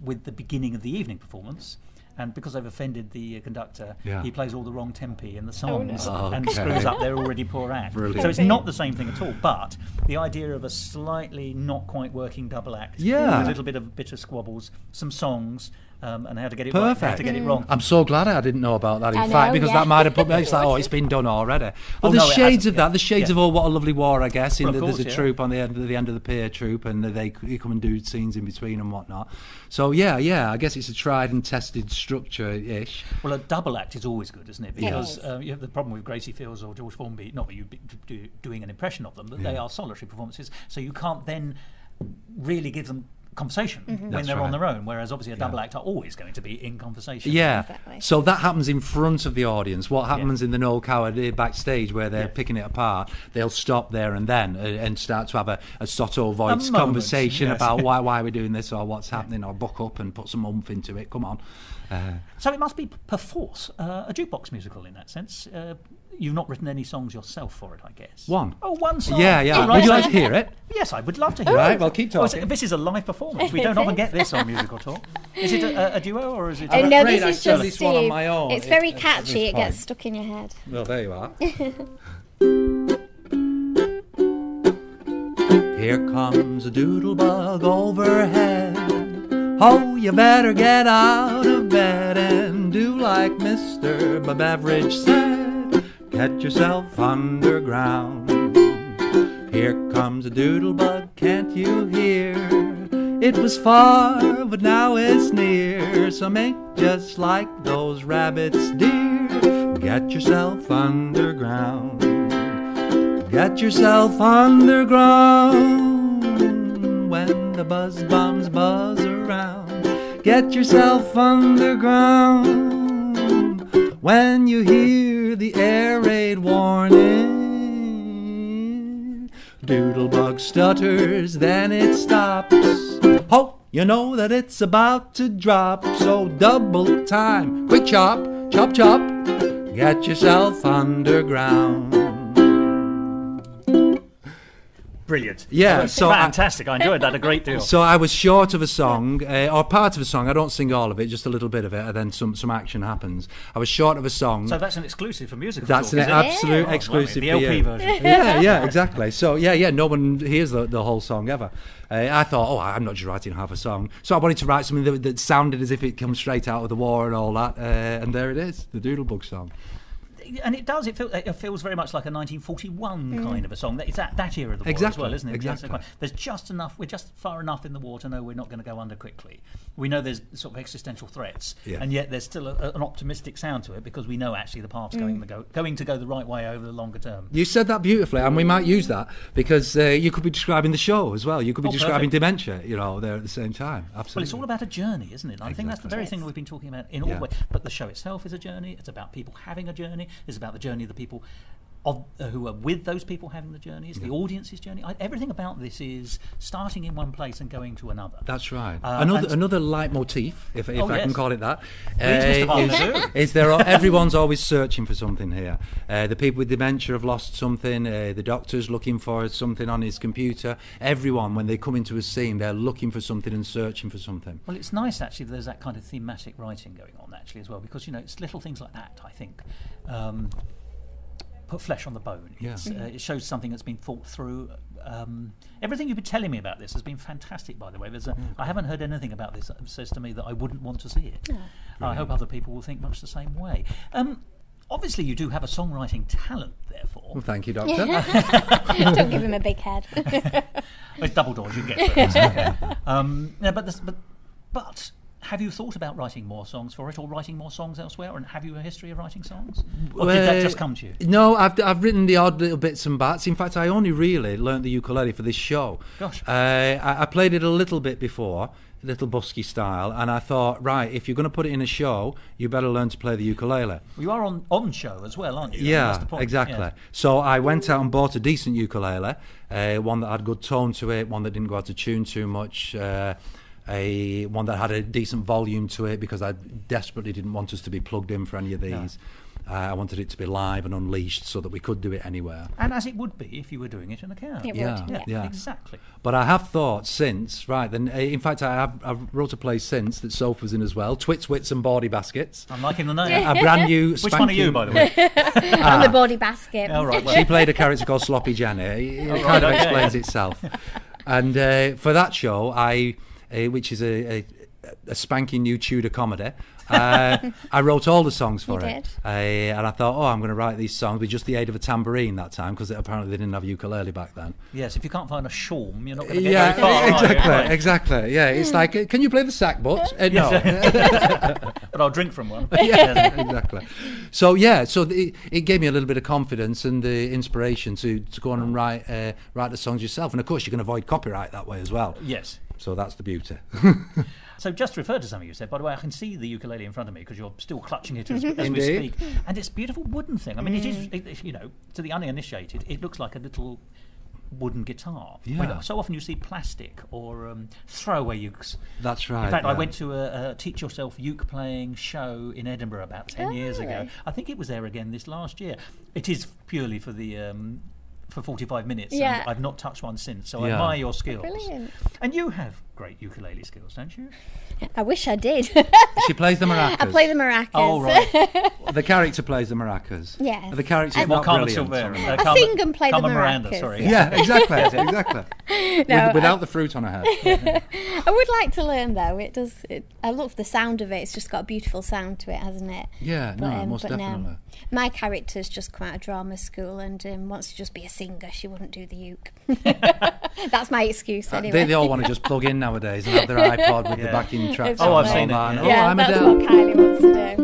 [SPEAKER 1] with the beginning of the evening performance. And because they've offended the conductor, he plays all the wrong tempi in the songs and screws up their already poor act.
[SPEAKER 2] Brilliant.
[SPEAKER 1] So it's not the same thing at all. But the idea of a slightly not quite working double act, with a little bit of bitter squabbles, some songs, and how to get it right, how to get it wrong.
[SPEAKER 2] I'm so glad I didn't know about that, in fact, because that might have put me, it's like, it's been done already. But there's shades of that. There's shades of, What a Lovely War, I guess. There's a troop on the end of the pier troop, and they come and do scenes in between and whatnot. So, I guess it's a tried and tested structure-ish.
[SPEAKER 1] Well, a double act is always good, isn't it? Because you have the problem with Gracie Fields or George Formby, not that you're doing an impression of them, but they are solitary performances, so you can't then really give them conversation when they're on their own, whereas obviously a double act are always going to be in conversation.
[SPEAKER 2] Yeah,
[SPEAKER 3] exactly.
[SPEAKER 2] So that happens in front of the audience. What happens in the Noel Coward backstage where they're picking it apart, they'll stop there and then and start to have a sotto voice conversation about why we're doing this or what's happening, or buck up and put some oomph into it. Come on.
[SPEAKER 1] So it must be perforce a jukebox musical in that sense. You've not written any songs yourself for it, I guess.
[SPEAKER 2] One
[SPEAKER 1] song.
[SPEAKER 2] Yeah.
[SPEAKER 1] Right.
[SPEAKER 2] Would you like to hear it?
[SPEAKER 1] Yes, I would love to hear it.
[SPEAKER 2] Right, well, keep talking.
[SPEAKER 1] This is a live performance. We don't often get this on Musical Talk. Is it a duo or is it...
[SPEAKER 3] No,
[SPEAKER 2] afraid
[SPEAKER 3] this
[SPEAKER 2] I
[SPEAKER 3] is
[SPEAKER 2] said
[SPEAKER 3] just
[SPEAKER 2] this
[SPEAKER 3] Steve.
[SPEAKER 2] one on my own.
[SPEAKER 3] It's very
[SPEAKER 2] At
[SPEAKER 3] catchy.
[SPEAKER 2] this
[SPEAKER 3] It gets
[SPEAKER 2] point.
[SPEAKER 3] stuck in your head.
[SPEAKER 2] Well, there you are. Here comes a doodlebug overhead. Oh, you better get out of bed and do like Mr. Beveridge said. Get yourself underground. Here comes a doodlebug, can't you hear? It was far, but now it's near. So make just like those rabbits, dear. Get yourself underground. Get yourself underground. When the buzz bombs buzz around, get yourself underground. When you hear the air raid warning, doodlebug stutters, then it stops. Oh, you know that it's about to drop. So double time, quick chop, chop, chop. get yourself underground.
[SPEAKER 1] Brilliant.
[SPEAKER 2] Yeah,
[SPEAKER 1] Oh,
[SPEAKER 2] so
[SPEAKER 1] fantastic. I enjoyed that a great deal.
[SPEAKER 2] So I was short of a song, or part of a song. I don't sing all of it, just a little bit of it, and then some action happens. I was short of a song.
[SPEAKER 1] So that's an exclusive for musical
[SPEAKER 2] That's
[SPEAKER 1] talk,
[SPEAKER 2] an
[SPEAKER 1] is it?
[SPEAKER 2] absolute
[SPEAKER 1] Oh,
[SPEAKER 2] exclusive
[SPEAKER 1] blimey,
[SPEAKER 2] for
[SPEAKER 1] the LP
[SPEAKER 2] you.
[SPEAKER 1] version.
[SPEAKER 2] Yeah, exactly. So yeah, no one hears the whole song ever. I thought, I'm not just writing half a song. So I wanted to write something that sounded as if it comes straight out of the war and all that. And there it is, the Doodlebug song.
[SPEAKER 1] And it does. It feels very much like a 1941 kind of a song. It's that era of the war as well, isn't it?
[SPEAKER 2] Exactly.
[SPEAKER 1] Yeah, so there's just enough. We're just far enough in the war to know we're not going to go under quickly. We know there's sort of existential threats, and yet there's still an optimistic sound to it because we know actually the path's going to go the right way over the longer term.
[SPEAKER 2] You said that beautifully, and we might use that because you could be describing the show as well. You could be describing dementia, there at the same time. Absolutely.
[SPEAKER 1] Well, it's all about a journey, isn't it? I think that's the very thing we've been talking about in all the way. But the show itself is a journey. It's about people having a journey. It's about the journey of the people who are with those people having the journey. It's the audience's journey. Everything about this is starting in one place and going to another.
[SPEAKER 2] That's right. Another leitmotif, if I can call it that, is everyone's always searching for something here. The people with dementia have lost something. The doctor's looking for something on his computer. Everyone, when they come into a scene, they're looking for something and searching for something.
[SPEAKER 1] Well, it's nice actually that there's that kind of thematic writing going on actually as well, because it's little things like that, I think, put flesh on the bone.
[SPEAKER 2] Yeah.
[SPEAKER 1] It shows something that's been thought through. Everything you've been telling me about this has been fantastic, by the way. I haven't heard anything about this that says to me that I wouldn't want to see it. I hope other people will think much the same way. Obviously, you do have a songwriting talent, therefore.
[SPEAKER 2] Well, thank you, Doctor.
[SPEAKER 3] Don't give him a big head.
[SPEAKER 1] It's double doors, you can get through it. But have you thought about writing more songs for it, or writing more songs elsewhere? And have you a history of writing songs, or did that just come to you?
[SPEAKER 2] No, I've written the odd little bits and bats. In fact, I only really learnt the ukulele for this show.
[SPEAKER 1] Gosh,
[SPEAKER 2] I played it a little bit before, little busky style, and I thought, right, if you're going to put it in a show, you better learn to play the ukulele.
[SPEAKER 1] Well, you are on show as well, aren't you?
[SPEAKER 2] Yeah,
[SPEAKER 1] that's the point.
[SPEAKER 2] exactly.
[SPEAKER 1] Yeah.
[SPEAKER 2] So I went out and bought a decent ukulele, one that had good tone to it, one that didn't go out of tune too much. One that had a decent volume to it, because I desperately didn't want us to be plugged in for any of these. No. I wanted it to be live and unleashed so that we could do it anywhere.
[SPEAKER 1] And as it would be if you were doing it in a car.
[SPEAKER 3] It would,
[SPEAKER 2] yeah.
[SPEAKER 1] Exactly.
[SPEAKER 2] But I have thought since, in fact, I've wrote a play since that Soph was in as well, Twits, Wits and Bawdy Baskets.
[SPEAKER 1] I'm liking the name.
[SPEAKER 2] A brand new
[SPEAKER 1] Which one are you, by the way?
[SPEAKER 3] I'm the Bawdy Basket.
[SPEAKER 1] Oh, right, well.
[SPEAKER 2] She played a character called Sloppy Janet. It kind of explains itself. And for that show, which is a spanking new Tudor comedy, I wrote all the songs for it. And I thought, I'm going to write these songs with just the aid of a tambourine that time, because apparently they didn't have ukulele back then.
[SPEAKER 1] Yes, if you can't find a shawm, you're not going to get very far.
[SPEAKER 2] Exactly. Yeah, it's like, can you play the sackbut? No.
[SPEAKER 1] But I'll drink from one.
[SPEAKER 2] Yeah, exactly. So it gave me a little bit of confidence and the inspiration to go on and write the songs yourself. And of course, you can avoid copyright that way as well.
[SPEAKER 1] Yes.
[SPEAKER 2] So that's the beauty.
[SPEAKER 1] So just to refer to something you said, by the way, I can see the ukulele in front of me because you're still clutching it as we speak. And it's a beautiful wooden thing. I mean, it is, to the uninitiated, it looks like a little wooden guitar.
[SPEAKER 2] Yeah.
[SPEAKER 1] So often you see plastic or throwaway ukes.
[SPEAKER 2] That's right.
[SPEAKER 1] In fact, I went to a Teach Yourself uke playing show in Edinburgh about 10 years ago. I think it was there again this last year. It is purely for the... for 45 minutes, and I've not touched one since, so I admire your skills.
[SPEAKER 3] Brilliant.
[SPEAKER 1] And you have great ukulele skills, don't you?
[SPEAKER 3] I wish I did.
[SPEAKER 2] She plays the maracas.
[SPEAKER 3] I play the maracas.
[SPEAKER 1] Oh, right.
[SPEAKER 2] The character plays the maracas.
[SPEAKER 3] Yes.
[SPEAKER 2] The character is not brilliant.
[SPEAKER 3] I sing and play the maracas.
[SPEAKER 1] Miranda, sorry.
[SPEAKER 2] Yeah, exactly.
[SPEAKER 3] No,
[SPEAKER 2] without the fruit on her head.
[SPEAKER 3] I would like to learn, though. I love the sound of it. It's just got a beautiful sound to it, hasn't it?
[SPEAKER 2] Yeah, most definitely.
[SPEAKER 3] No. My character's just quite a drama school and wants to just be a singer. She wouldn't do the uke. That's my excuse, anyway.
[SPEAKER 2] They all want to just plug in nowadays and have their iPod with the backing tracks.
[SPEAKER 1] Oh, I've seen it.
[SPEAKER 3] Yeah,
[SPEAKER 2] I'm
[SPEAKER 3] that's
[SPEAKER 2] Adele.
[SPEAKER 3] what Kylie wants to do.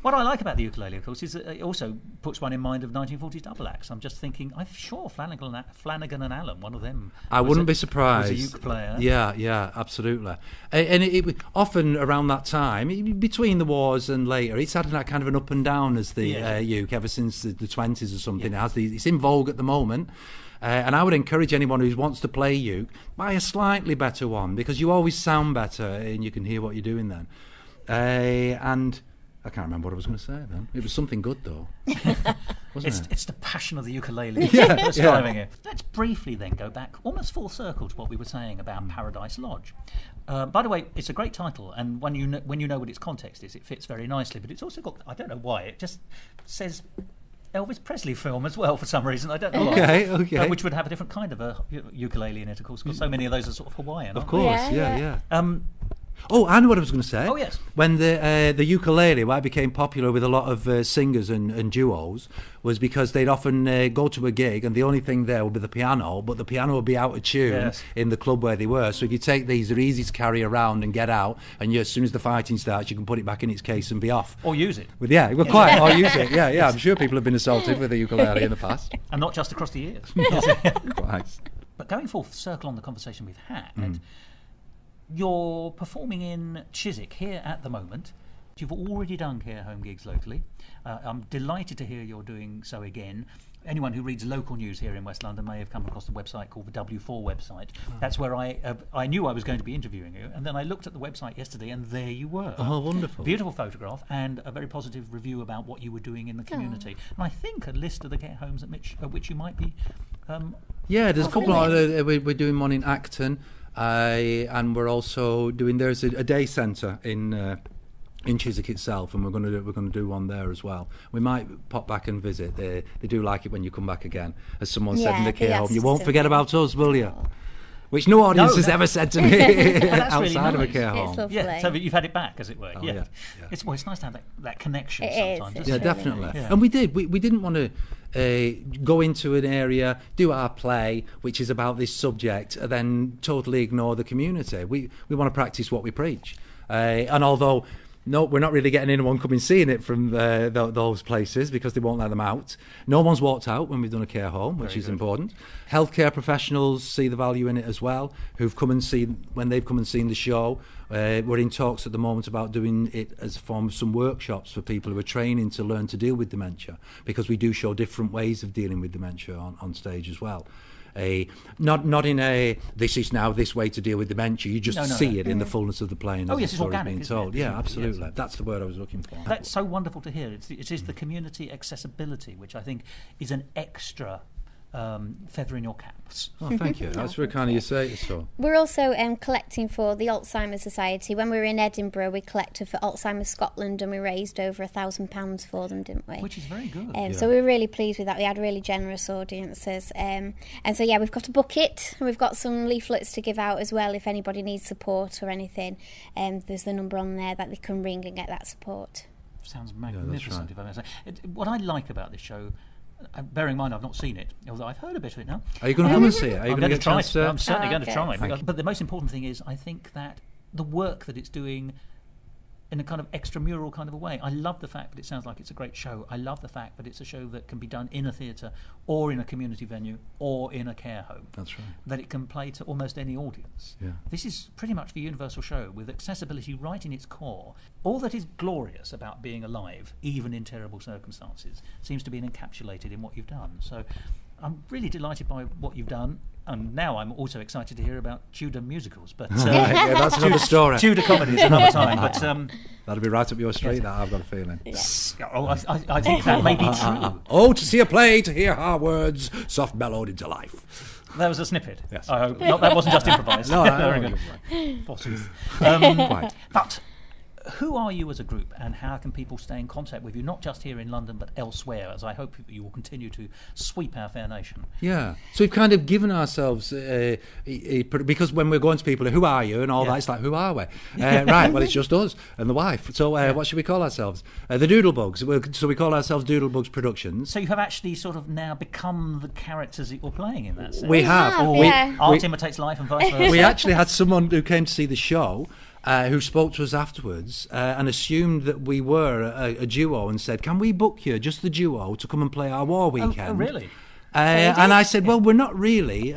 [SPEAKER 1] What I like about the ukulele, of course, is that it also puts one in mind of 1940s double acts. I'm just thinking, I'm sure Flanagan and Allen, one of them.
[SPEAKER 2] I wouldn't be surprised.
[SPEAKER 1] Was a uke player.
[SPEAKER 2] Yeah, absolutely. And it often around that time, between the wars and later, it's had that kind of an up and down as the uke ever since the 20s or something. Yeah. It's in vogue at the moment. And I would encourage anyone who wants to play uke, buy a slightly better one, because you always sound better and you can hear what you're doing then. And I can't remember what I was going to say then. It was something good though, wasn't it?
[SPEAKER 1] It's the passion of the ukulele
[SPEAKER 2] Yeah,
[SPEAKER 1] that's
[SPEAKER 2] yeah.
[SPEAKER 1] driving it. Let's briefly then go back almost full circle to what we were saying about Paradise Lodge. By the way, it's a great title, and when you know what its context is, it fits very nicely. But it's also got, I don't know why, it just says Elvis Presley film as well for some reason. I don't know why.
[SPEAKER 2] Okay.
[SPEAKER 1] Which would have a different kind of a ukulele in it, of course, because so many of those are sort of Hawaiian.
[SPEAKER 2] Of
[SPEAKER 1] aren't
[SPEAKER 2] course,
[SPEAKER 3] Yeah,
[SPEAKER 2] yeah.
[SPEAKER 3] yeah.
[SPEAKER 2] Oh, I know what I was going to say.
[SPEAKER 1] Oh, yes.
[SPEAKER 2] When the ukulele, why it became popular with a lot of singers and duos, was because they'd often go to a gig and the only thing there would be the piano, but the piano would be out of tune
[SPEAKER 1] Yes.
[SPEAKER 2] in the club where they were. So if you take these, they're easy to carry around and get out, and as soon as the fighting starts, you can put it back in its case and be off.
[SPEAKER 1] Or use it.
[SPEAKER 2] Quite. Or use it. Yeah. I'm sure people have been assaulted with a ukulele in the past.
[SPEAKER 1] And not just across the years.
[SPEAKER 2] Quite.
[SPEAKER 1] But going full circle on the conversation we've had, you're performing in Chiswick here at the moment. You've already done care home gigs locally. I'm delighted to hear you're doing so again. Anyone who reads local news here in West London may have come across the website called the W4 website. That's where I knew I was going to be interviewing you, and then I looked at the website yesterday, and there you were.
[SPEAKER 2] Oh, wonderful.
[SPEAKER 1] Beautiful photograph and a very positive review about what you were doing in the community. And I think a list of the care homes at which you might be...
[SPEAKER 2] Yeah, there's a couple of we're doing one in Acton, and we're also doing. There's a day centre in Chiswick itself, and we're going to do one there as well. We might pop back and visit. They do like it when you come back again, as someone said in the care home. You won't forget about us, will you? Which no audience has ever said to me outside of a care home.
[SPEAKER 3] It's lovely.
[SPEAKER 1] Yeah, so you've had it back, as it were.
[SPEAKER 2] Oh,
[SPEAKER 1] yeah.
[SPEAKER 2] yeah.
[SPEAKER 1] It's nice to have that connection
[SPEAKER 3] It
[SPEAKER 1] sometimes.
[SPEAKER 3] is,
[SPEAKER 1] isn't
[SPEAKER 2] Yeah,
[SPEAKER 1] it?
[SPEAKER 2] definitely.
[SPEAKER 1] nice. Yeah.
[SPEAKER 2] And we did. We didn't want to go into an area, do our play, which is about this subject, and then totally ignore the community. We want to practice what we preach. And although... No, we're not really getting anyone coming seeing it from those places because they won't let them out. No one's walked out when we've done a care home, which is important. Healthcare professionals see the value in it as well, who've come and seen, when they've come and seen the show. We're in talks at the moment about doing it as a form of some workshops for people who are training to learn to deal with dementia, because we do show different ways of dealing with dementia on stage as well. Not in a this is now this way to deal with dementia. You just see it in the fullness of the play and as the
[SPEAKER 1] it's
[SPEAKER 2] story's
[SPEAKER 1] organic,
[SPEAKER 2] being
[SPEAKER 1] isn't
[SPEAKER 2] told.
[SPEAKER 1] it?
[SPEAKER 2] Yeah, absolutely.
[SPEAKER 1] Yes.
[SPEAKER 2] That's the word I was looking for.
[SPEAKER 1] That's so wonderful to hear. It is the community accessibility, which I think is an extra feather in your caps.
[SPEAKER 2] Oh, thank you. That's very kind of you to say so.
[SPEAKER 3] We're also collecting for the Alzheimer's Society. When we were in Edinburgh, we collected for Alzheimer's Scotland, and we raised over £1,000 for them, didn't we?
[SPEAKER 1] Which is very good.
[SPEAKER 3] So we were really pleased with that. We had really generous audiences. And so, yeah, we've got a bucket, and we've got some leaflets to give out as well if anybody needs support or anything. There's the number on there that they can ring and get that support.
[SPEAKER 1] Sounds magnificent,
[SPEAKER 2] right.
[SPEAKER 1] if I may say. What I like about this show, bearing in mind I've not seen it, although I've heard a bit of it now.
[SPEAKER 2] Are you going to come and see it? Are you
[SPEAKER 1] I'm
[SPEAKER 2] going to
[SPEAKER 1] going to
[SPEAKER 2] get a
[SPEAKER 1] try
[SPEAKER 2] chance
[SPEAKER 1] it.
[SPEAKER 2] to...
[SPEAKER 1] I'm certainly going to try.
[SPEAKER 2] Thank you.
[SPEAKER 1] But the most important thing is, I think that the work that it's doing in a kind of extramural kind of a way. I love the fact that it sounds like it's a great show. I love the fact that it's a show that can be done in a theatre or in a community venue or in a care home.
[SPEAKER 2] That's right.
[SPEAKER 1] That it can play to almost any audience.
[SPEAKER 2] Yeah.
[SPEAKER 1] This is pretty much the universal show with accessibility right in its core. All that is glorious about being alive, even in terrible circumstances, seems to be encapsulated in what you've done. So I'm really delighted by what you've done. And now I'm also excited to hear about Tudor musicals. But
[SPEAKER 2] Yeah, that's another story.
[SPEAKER 1] Tudor comedies another time. But
[SPEAKER 2] That'll be right up your street, that I've got a feeling.
[SPEAKER 1] I think that may be true.
[SPEAKER 2] Oh, to see a play, to hear our words soft mellowed into life.
[SPEAKER 1] That was a snippet.
[SPEAKER 2] Yes.
[SPEAKER 1] I hope. That wasn't just improvised.
[SPEAKER 2] No,
[SPEAKER 1] Very
[SPEAKER 2] no,
[SPEAKER 1] good. Forsooth.
[SPEAKER 2] Quite.
[SPEAKER 1] But who are you as a group, and how can people stay in contact with you, not just here in London but elsewhere, as I hope you will continue to sweep our fair nation?
[SPEAKER 2] Yeah, so we've kind of given ourselves because when we're going to people, who are you and all that, it's like, who are we? Right, well, it's just us and the wife. So what should we call ourselves? The Doodlebugs. So we call ourselves Doodlebugs Productions.
[SPEAKER 1] So you have actually sort of now become the characters that you're playing in that sense.
[SPEAKER 2] We have.
[SPEAKER 1] Art imitates life and vice versa.
[SPEAKER 2] We actually had someone who came to see the show who spoke to us afterwards and assumed that we were a duo and said, can we book you, just the duo, to come and play our war weekend?
[SPEAKER 1] Oh, really?
[SPEAKER 2] And I said, well, we're not really.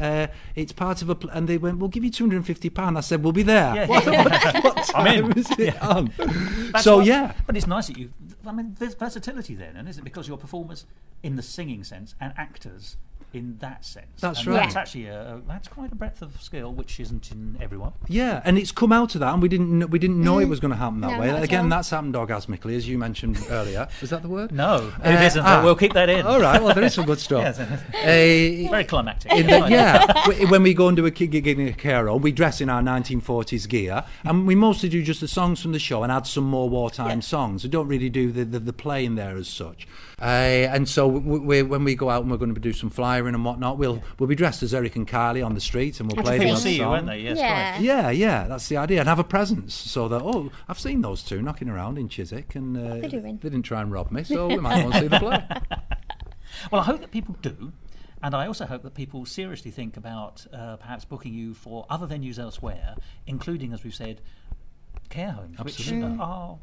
[SPEAKER 2] It's part of a... And they went, we'll give you £250. I said, we'll be there.
[SPEAKER 1] Yeah,
[SPEAKER 2] What time is it on?
[SPEAKER 1] But it's nice that there's versatility then, and is it because you're performers in the singing sense and actors in that sense.
[SPEAKER 2] That's
[SPEAKER 1] and
[SPEAKER 2] right.
[SPEAKER 1] That's actually that's quite a breadth of skill, which isn't in everyone.
[SPEAKER 2] Yeah, and it's come out of that, and we didn't know it was going to happen that
[SPEAKER 3] No,
[SPEAKER 2] way.
[SPEAKER 3] not at
[SPEAKER 2] Again,
[SPEAKER 3] all.
[SPEAKER 2] that's happened orgasmically, as you mentioned earlier. Is that the word?
[SPEAKER 1] No, it isn't. But we'll keep that in.
[SPEAKER 2] All right. Well, there is some good stuff.
[SPEAKER 1] Yes. Very climactic.
[SPEAKER 2] When we go and do a gig in a care home, we dress in our 1940s gear, and we mostly do just the songs from the show and add some more wartime songs. We don't really do the playing there as such. And so when we go out and we're going to do some flyering and whatnot, we'll be dressed as Eric and Kylie on the street, and we'll play them
[SPEAKER 1] People
[SPEAKER 2] a
[SPEAKER 1] see you,
[SPEAKER 2] song.
[SPEAKER 1] won't they? Yes,
[SPEAKER 3] Yeah.
[SPEAKER 1] correct.
[SPEAKER 2] Yeah, that's the idea, and have a presence so that I've seen those two knocking around in Chiswick, and
[SPEAKER 3] They're doing.
[SPEAKER 2] they didn't try and rob me, so we might go and see the play.
[SPEAKER 1] Well, I hope that people do. And I also hope that people seriously think about perhaps booking you for other venues elsewhere, including, as we've said, care homes, which are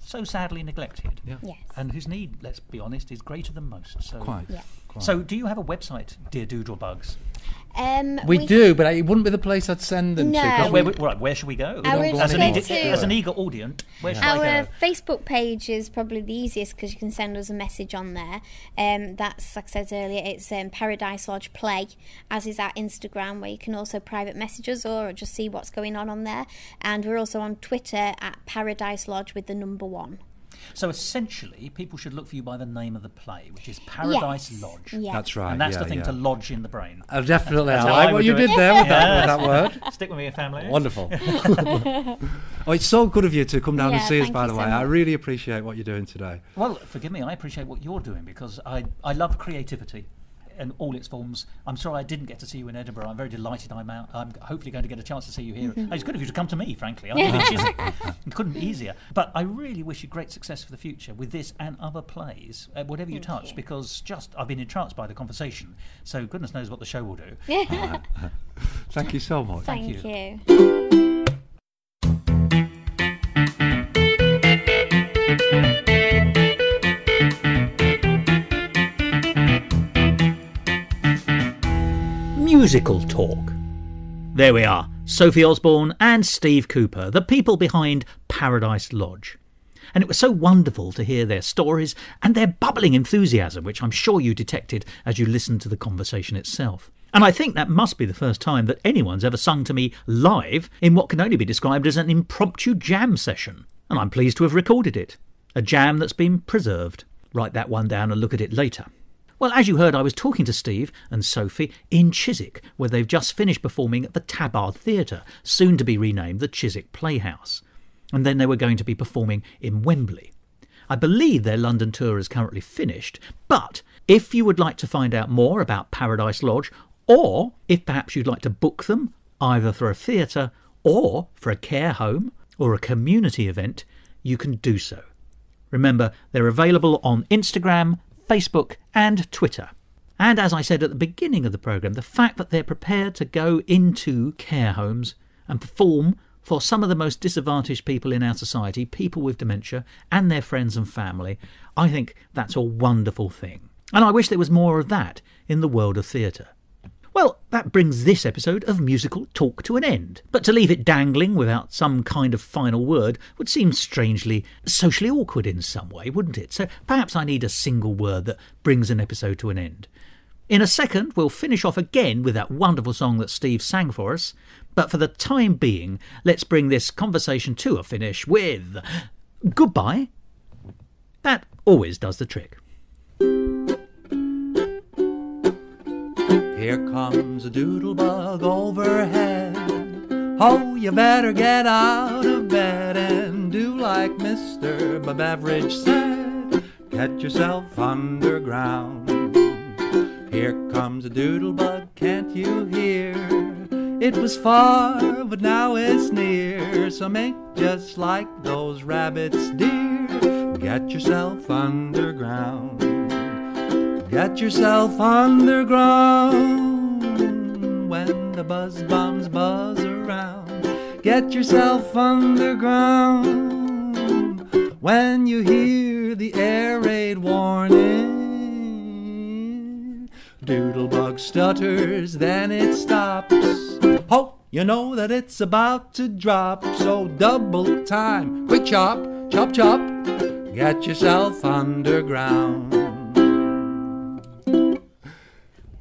[SPEAKER 1] so sadly neglected.
[SPEAKER 2] Yeah.
[SPEAKER 3] Yes.
[SPEAKER 1] And whose need, let's be honest, is greater than most. So,
[SPEAKER 2] Quite.
[SPEAKER 3] Yeah.
[SPEAKER 1] So do you have a website, Dear Doodlebugs?
[SPEAKER 2] We do, but it wouldn't be the place I'd send them
[SPEAKER 3] No.
[SPEAKER 2] to. 'cause
[SPEAKER 1] Where should we go?
[SPEAKER 3] I would
[SPEAKER 1] As
[SPEAKER 3] go to-
[SPEAKER 1] an eager audience, where should
[SPEAKER 3] Our
[SPEAKER 1] I go?
[SPEAKER 3] Facebook page is probably the easiest because you can send us a message on there. That's, like I said earlier, it's Paradise Lodge Play, as is our Instagram, where you can also private message us or just see what's going on there. And we're also on Twitter at Paradise Lodge with the number 1.
[SPEAKER 1] So essentially, people should look for you by the name of the play, which is Paradise
[SPEAKER 3] Yes.
[SPEAKER 1] Lodge.
[SPEAKER 3] Yeah.
[SPEAKER 2] That's right.
[SPEAKER 1] And that's
[SPEAKER 2] yeah,
[SPEAKER 1] the thing
[SPEAKER 2] yeah.
[SPEAKER 1] to lodge in the brain.
[SPEAKER 2] Definitely.
[SPEAKER 1] That's
[SPEAKER 2] I
[SPEAKER 1] how
[SPEAKER 2] like
[SPEAKER 1] I
[SPEAKER 2] what
[SPEAKER 1] would
[SPEAKER 2] you
[SPEAKER 1] do it.
[SPEAKER 2] did there with
[SPEAKER 1] Yes.
[SPEAKER 2] that word.
[SPEAKER 1] Stick with me, family.
[SPEAKER 2] Wonderful. It's so good of you to come down and
[SPEAKER 3] Yeah,
[SPEAKER 2] see us,
[SPEAKER 3] thank
[SPEAKER 2] by
[SPEAKER 3] you
[SPEAKER 2] the
[SPEAKER 3] so
[SPEAKER 2] way. I
[SPEAKER 3] much.
[SPEAKER 2] really appreciate what you're doing today.
[SPEAKER 1] Well, forgive me, I appreciate what you're doing because I love creativity in all its forms. I'm sorry I didn't get to see you in Edinburgh. I'm very delighted I'm hopefully going to get a chance to see you here. It's good of you to come to me, frankly. I mean, it couldn't be easier. But I really wish you great success for the future with this and other plays, whatever you touch, because I've been entranced by the conversation. So goodness knows what the show will do.
[SPEAKER 2] Thank you so much.
[SPEAKER 3] Thank
[SPEAKER 1] you.
[SPEAKER 3] you.
[SPEAKER 1] Musical talk. There we are, Sophie Osborne and Steve Cooper, the people behind Paradise Lodge. And it was so wonderful to hear their stories and their bubbling enthusiasm, which I'm sure you detected as you listened to the conversation itself. And I think that must be the first time that anyone's ever sung to me live in what can only be described as an impromptu jam session. And I'm pleased to have recorded it. A jam that's been preserved. Write that one down and look at it later. Well, as you heard, I was talking to Steve and Sophie in Chiswick, where they've just finished performing at the Tabard Theatre, soon to be renamed the Chiswick Playhouse. And then they were going to be performing in Wembley. I believe their London tour is currently finished, but if you would like to find out more about Paradise Lodge, or if perhaps you'd like to book them, either for a theatre or for a care home or a community event, you can do so. Remember, they're available on Instagram, Facebook and Twitter. And as I said at the beginning of the programme, the fact that they're prepared to go into care homes and perform for some of the most disadvantaged people in our society, people with dementia and their friends and family, I think that's a wonderful thing. And I wish there was more of that in the world of theatre. Well, that brings this episode of Musical Talk to an end. But to leave it dangling without some kind of final word would seem strangely socially awkward in some way, wouldn't it? So perhaps I need a single word that brings an episode to an end. In a second, we'll finish off again with that wonderful song that Steve sang for us. But for the time being, let's bring this conversation to a finish with goodbye. That always does the trick.
[SPEAKER 2] Here comes a doodlebug overhead. Oh, you better get out of bed and do like Mr. Beveridge said. Get yourself underground. Here comes a doodlebug, can't you hear? It was far, but now it's near. So make just like those rabbits, dear. Get yourself underground. Get yourself underground. When the buzz bombs buzz around, get yourself underground. When you hear the air raid warning, doodlebug stutters, then it stops. Oh, you know that it's about to drop. So double time, quick chop, chop chop. Get yourself underground.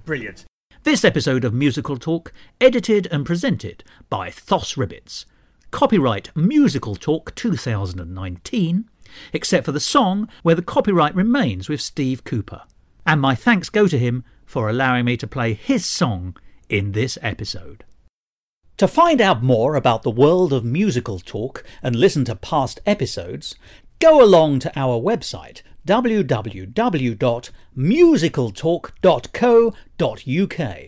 [SPEAKER 1] Brilliant. This episode of Musical Talk, edited and presented by Thos Ribbits. Copyright Musical Talk 2019, except for the song where the copyright remains with Steve Cooper. And my thanks go to him for allowing me to play his song in this episode. To find out more about the world of Musical Talk and listen to past episodes, go along to our website www.musicaltalk.co.uk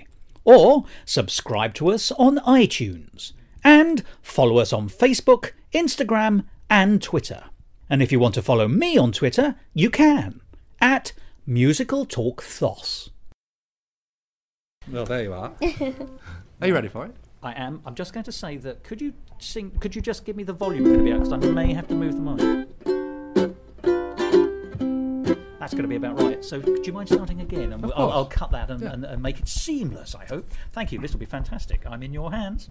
[SPEAKER 1] or subscribe to us on iTunes and follow us on Facebook, Instagram and Twitter. And if you want to follow me on Twitter, you can at Musical Talk Thos.
[SPEAKER 2] Well, there you are. Are you ready for it?
[SPEAKER 1] I am. I'm just going to say that could you just give me the volume going to be out, because I may have to move the mic. That's going to be about right. So do you mind starting again? And I'll cut that and make it seamless, I hope. Thank you. This will be fantastic. I'm in your hands.